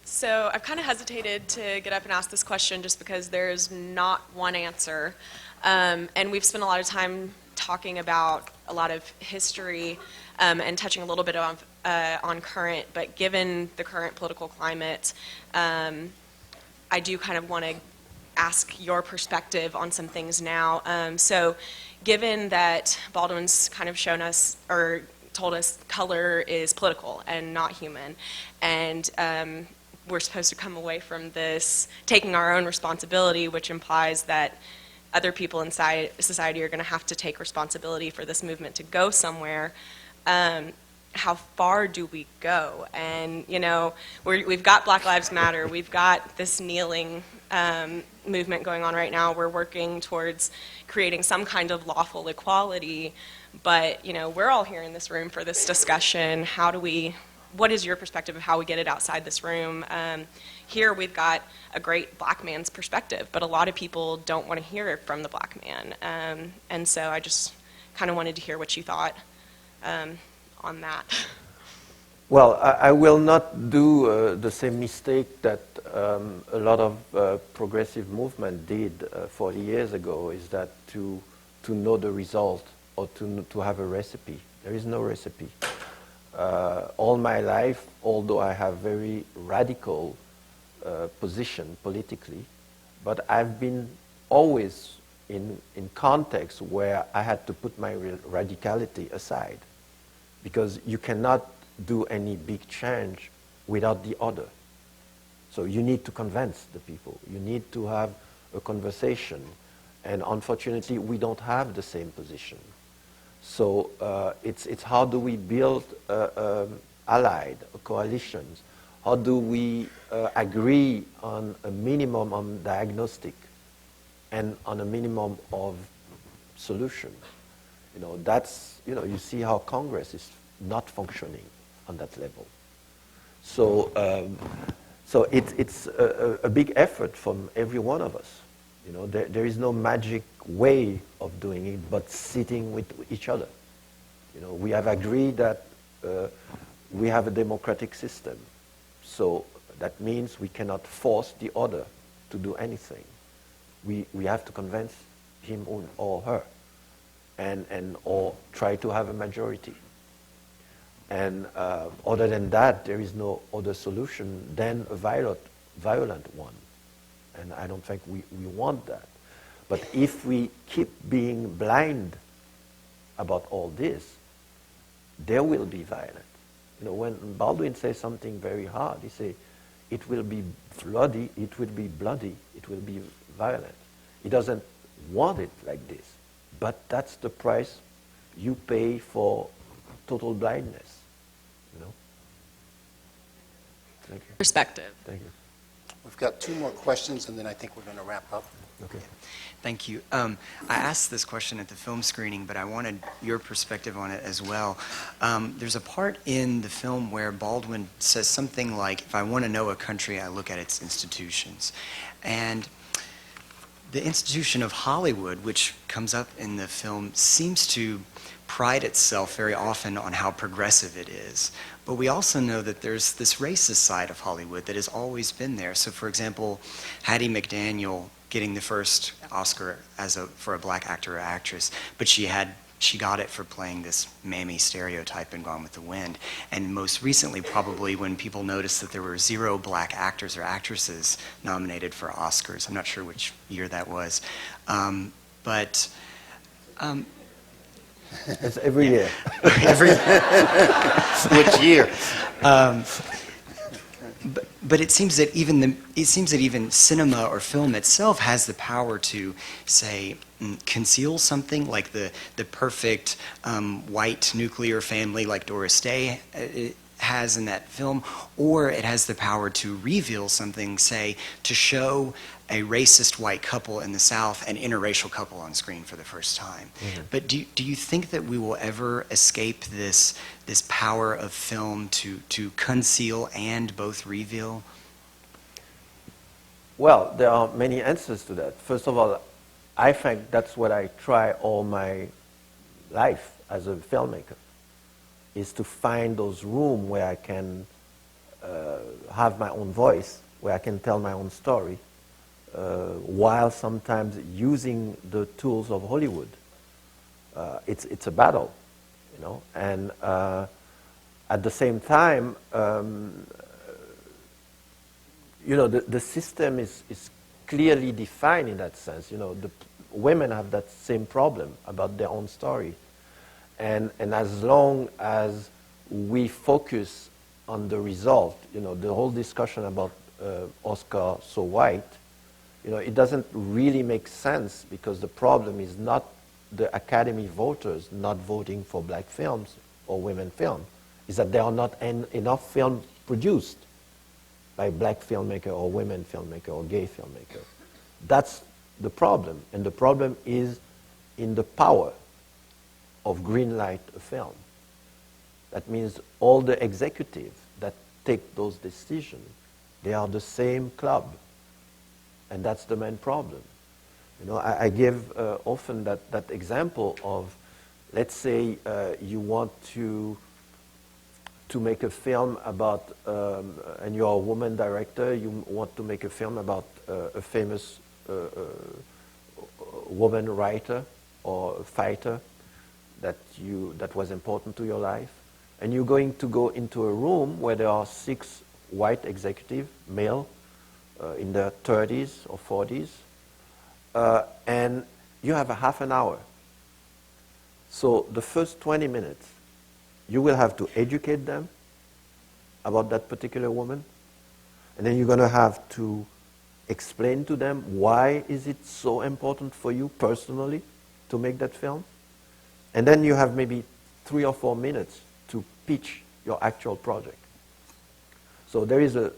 So I've kind of hesitated to get up and ask this question just because there's not one answer. And we've spent a lot of time talking about a lot of history and touching a little bit on current, but given the current political climate, I do kind of want to ask your perspective on some things now. So given that Baldwin's kind of shown us, or told us, color is political and not human, and we're supposed to come away from this taking our own responsibility, which implies that other people inside society are going to have to take responsibility for this movement to go somewhere. How far do we go? And we've got Black Lives Matter, we've got this kneeling movement going on right now. We're working towards creating some kind of lawful equality, but we're all here in this room for this discussion. How do we what is your perspective of how we get it outside this room? Here we've got a great black man's perspective, but a lot of people don't want to hear it from the black man. And so I just kind of wanted to hear what you thought on that. Well, I will not do the same mistake that a lot of progressive movement did 40 years ago, is that to know the result or to have a recipe. There is no recipe. All my life, although I have very radical position politically, but I've been always in context where I had to put my radicality aside, because you cannot do any big change without the other. So you need to convince the people. You need to have a conversation. And unfortunately, we don't have the same position. So it's how do we build allied coalitions? How do we agree on a minimum on diagnostic and on a minimum of solution? That's, you see how Congress is not functioning on that level. So it's a big effort from every one of us. There is no magic way of doing it, but sitting with each other. We have agreed that we have a democratic system. So that means we cannot force the other to do anything. We have to convince him or her, or try to have a majority. And other than that, there is no other solution than a violent one. And I don't think we want that. But if we keep being blind about all this, there will be violence. When Baldwin says something very hard, he says, it will be bloody, it will be bloody, it will be violent. He doesn't want it like this. But that's the price you pay for total blindness. Thank you. Perspective. Thank you. We've got 2 more questions, and then I think we're going to wrap up. Okay. Thank you. I asked this question at the film screening, but I wanted your perspective on it as well. There's a part in the film where Baldwin says something like, if I want to know a country, I look at its institutions. And the institution of Hollywood, which comes up in the film, seems to pride itself very often on how progressive it is. But we also know that there's this racist side of Hollywood that has always been there. So, for example, Hattie McDaniel getting the first Oscar for a black actor or actress, but she got it for playing this mammy stereotype in Gone with the Wind. And most recently, probably, when people noticed that there were 0 black actors or actresses nominated for Oscars. I'm not sure which year that was. It's every year. Which year? But it seems that even cinema or film itself has the power to, say, conceal something, like the perfect white nuclear family like Doris Day has in that film, or it has the power to reveal something, say, to show a racist white couple in the South, an interracial couple on screen for the first time. Mm-hmm. But do you think that we will ever escape this power of film to conceal and both reveal? Well, there are many answers to that. First of all, I think that's what I try all my life as a filmmaker, is to find those rooms where I can have my own voice, where I can tell my own story, while sometimes using the tools of Hollywood. It's a battle, and at the same time, the system is clearly defined in that sense. The women have that same problem about their own story. And as long as we focus on the result, the whole discussion about Oscar so white, it doesn't really make sense, because the problem is not the Academy voters not voting for black films or women film, is that there are not enough films produced by black filmmaker or women filmmaker or gay filmmaker. That's the problem, and the problem is in the power of greenlight a film. That means all the executives that take those decisions, they are the same club. And that's the main problem. You know, I give often that example of, let's say you want to make a film about, and you're a woman director, you want to make a film about a famous woman writer or fighter that was important to your life, and you're going to go into a room where there are 6 white executives, male, in their 30s or 40s, and you have a half an hour. So the first 20 minutes, you will have to educate them about that particular woman, and then you're going to have to explain to them why is it so important for you personally to make that film. And then you have maybe 3 or 4 minutes to pitch your actual project. So there is a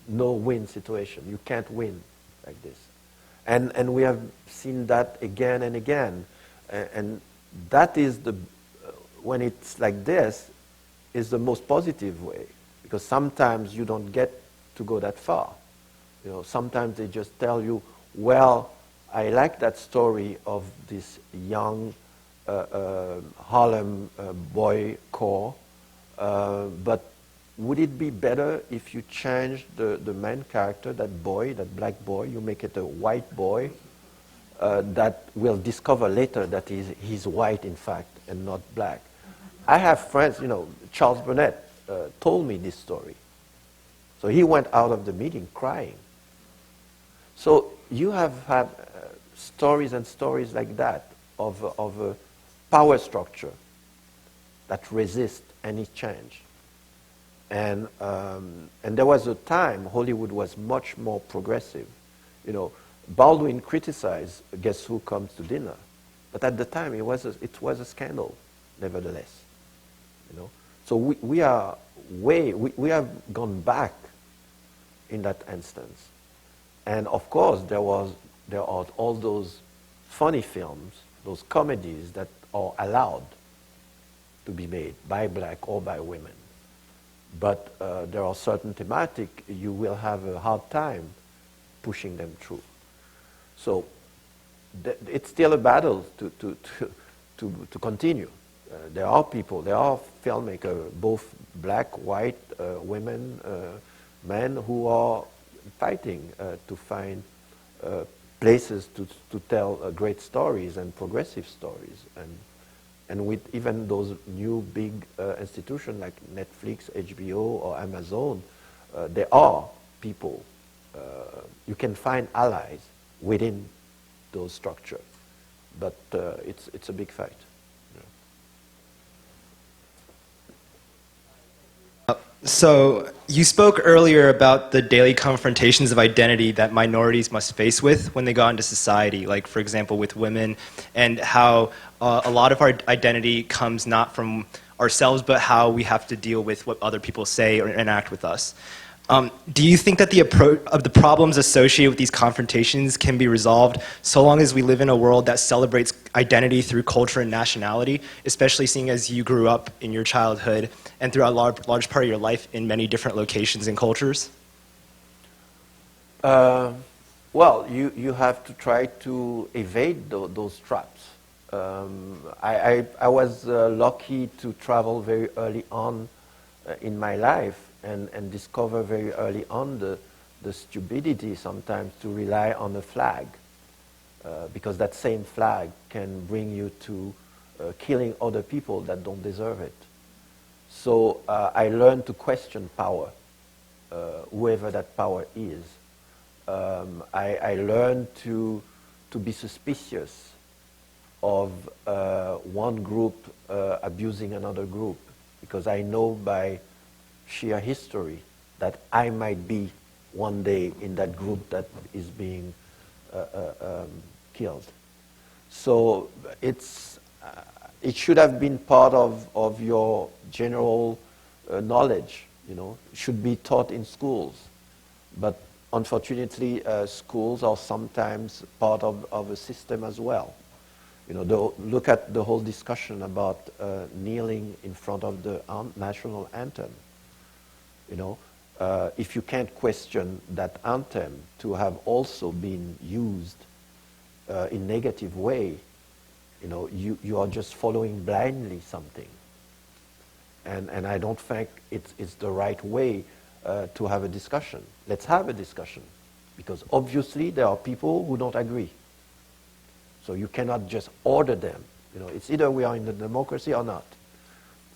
no-win situation. You can't win like this. And we have seen that again and again. And that is when it's like this, is the most positive way. Because sometimes you don't get to go that far. You know, sometimes they just tell you, well, I like that story of this young Harlem boy core, but would it be better if you changed the main character, that boy, that black boy, you make it a white boy that will discover later that he's white, in fact, and not black? I have friends, you know, Charles Burnett told me this story. So he went out of the meeting crying. So you have had stories and stories like that of a power structure that resists any change. And there was a time Hollywood was much more progressive. You know, Baldwin criticized Guess Who Comes to Dinner, but at the time it was a scandal, nevertheless. You know, so we have gone back in that instance, and of course there are all those funny films, those comedies that are allowed to be made by black or by women. But there are certain thematic you will have a hard time pushing them through. So it's still a battle to continue. There are people, there are filmmakers, both black, white, women, men, who are fighting to find places to tell great stories and progressive stories. And with even those new big institutions like Netflix, HBO, or Amazon, there are people. You can find allies within those structures, but it's a big fight. So you spoke earlier about the daily confrontations of identity that minorities must face with when they go into society, like, for example, with women, and how a lot of our identity comes not from ourselves, but how we have to deal with what other people say or enact with us. Do you think that the problems associated with these confrontations can be resolved so long as we live in a world that celebrates identity through culture and nationality, especially seeing as you grew up in your childhood and throughout a large part of your life in many different locations and cultures? Well, you have to try to evade those traps. I was lucky to travel very early on in my life and discover very early on the stupidity sometimes to rely on a flag, because that same flag can bring you to killing other people that don't deserve it. So I learned to question power, whoever that power is. I learned to be suspicious of one group abusing another group, because I know by sheer history that I might be one day in that group that is being killed. So it should have been part of your general knowledge, you know. It should be taught in schools. But unfortunately, schools are sometimes part of a system as well. Look at the whole discussion about kneeling in front of the national anthem. If you can't question that anthem to have also been used in negative way, you are just following blindly something. And I don't think it's the right way to have a discussion. Let's have a discussion, because obviously there are people who don't agree. So you cannot just order them. It's either we are in a democracy or not.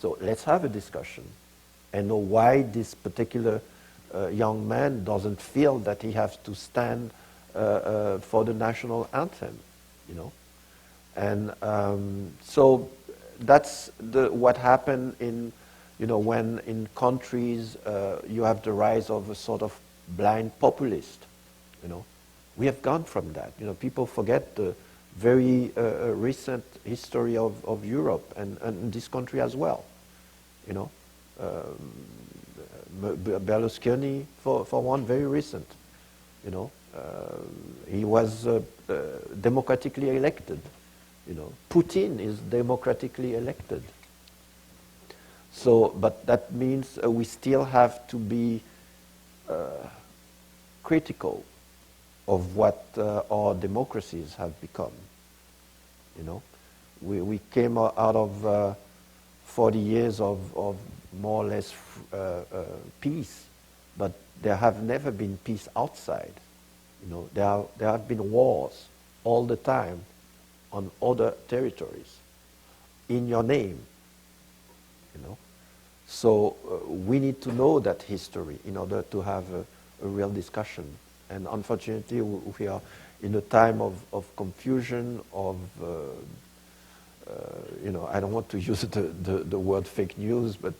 So let's have a discussion and know why this particular young man doesn't feel that he has to stand for the national anthem. And so that's what happened in, when in countries you have the rise of a sort of blind populist. We have gone from that. People forget the very recent history of Europe and this country as well. Berlusconi, for one, very recent. He was democratically elected. Putin is democratically elected. So, but that means we still have to be critical of what our democracies have become. We came out of 40 years of more or less peace, but there have never been peace outside. There have been wars all the time on other territories in your name. So we need to know that history in order to have a real discussion. And unfortunately, we are in a time of confusion, of I don't want to use the word fake news, but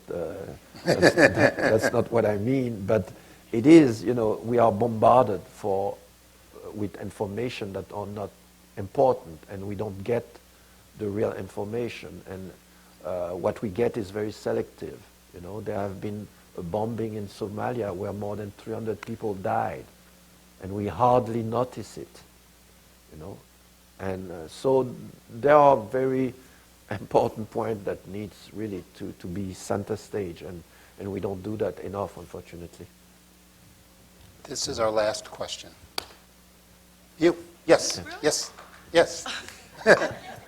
that's not what I mean. But it is, we are bombarded with information that are not important, and we don't get the real information. And what we get is very selective. There have been a bombing in Somalia where more than 300 people died, and we hardly notice it. And so there are very important points that needs really to be center stage, and we don't do that enough, unfortunately. This is our last question. You? Yes. Really? Yes. Yes.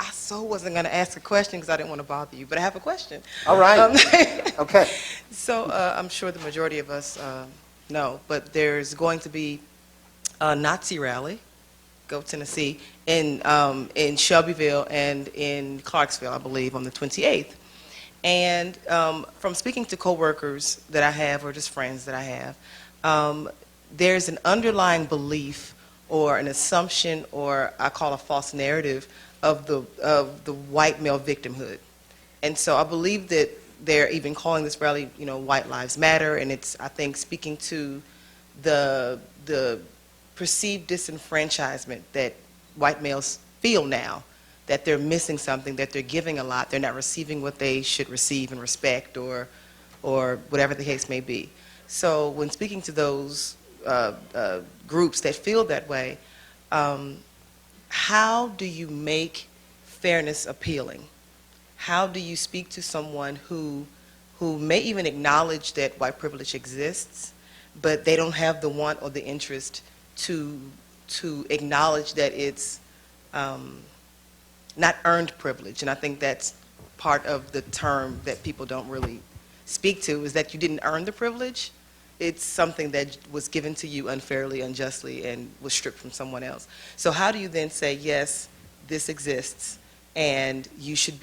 I so wasn't going to ask a question because I didn't want to bother you, but I have a question. All right. Okay. So I'm sure the majority of us know, but there's going to be a Nazi rally, go Tennessee, in Shelbyville and in Clarksville, I believe, on the 28th. And from speaking to coworkers that I have, or just friends that I have, there's an underlying belief or an assumption, or I call a false narrative, of the white male victimhood. And so I believe that they're even calling this rally, White Lives Matter, and it's, I think, speaking to the perceived disenfranchisement that white males feel now, that they're missing something, that they're giving a lot, they're not receiving what they should receive and respect, or whatever the case may be. So when speaking to those groups that feel that way, how do you make fairness appealing? How do you speak to someone who may even acknowledge that white privilege exists, but they don't have the want or the interest to acknowledge that it's not earned privilege? And I think that's part of the term that people don't really speak to, is that you didn't earn the privilege. It's something that was given to you unfairly, unjustly, and was stripped from someone else. So how do you then say, yes, this exists, and you should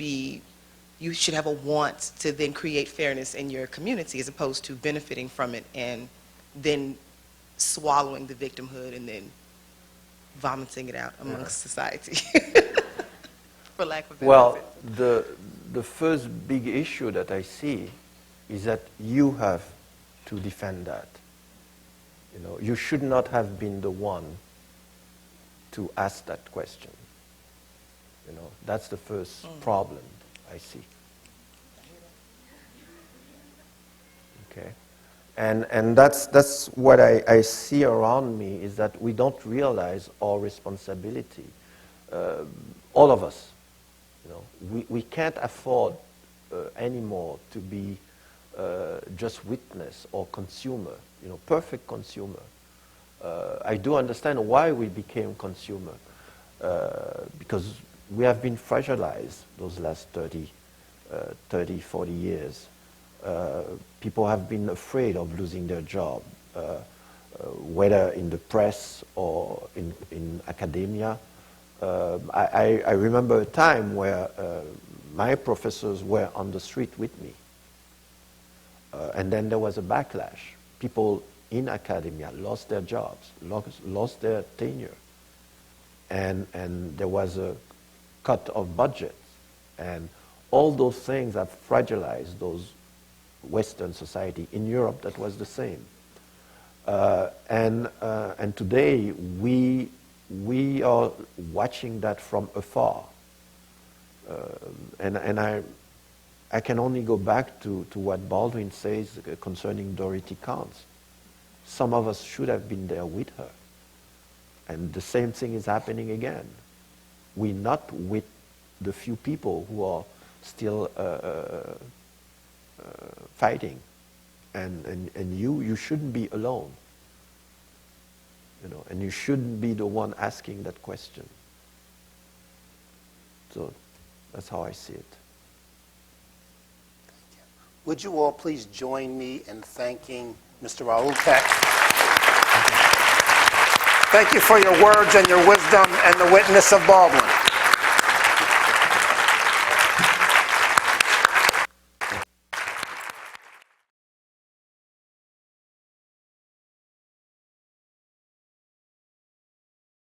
have a want to then create fairness in your community, as opposed to benefiting from it and then swallowing the victimhood and then vomiting it out amongst society, for lack of a better Well, word. the first big issue that I see is that you have to defend that. You should not have been the one to ask that question. That's the first problem I see. Okay, and that's what I see around me, is that we don't realize our responsibility. All of us, You know, we can't afford anymore to be just witness or consumer, you know, perfect consumer. I do understand why we became consumer, because we have been fragilized those last 30, 40 years. People have been afraid of losing their job, whether in the press or in academia. I remember a time where my professors were on the street with me. And then there was a backlash. People in academia lost their jobs, lost their tenure. And there was a cut of budgets. And all those things have fragilized those Western society. In Europe, that was the same. And today, we are watching that from afar. And I can only go back to what Baldwin says concerning Dorothy Kahns. Some of us should have been there with her. And the same thing is happening again. We're not with the few people who are still fighting. And you shouldn't be alone. You know, and you shouldn't be the one asking that question. So that's how I see it. Would you all please join me in thanking Mr. Raoul Peck? Thank you for your words and your wisdom and the witness of Baldwin.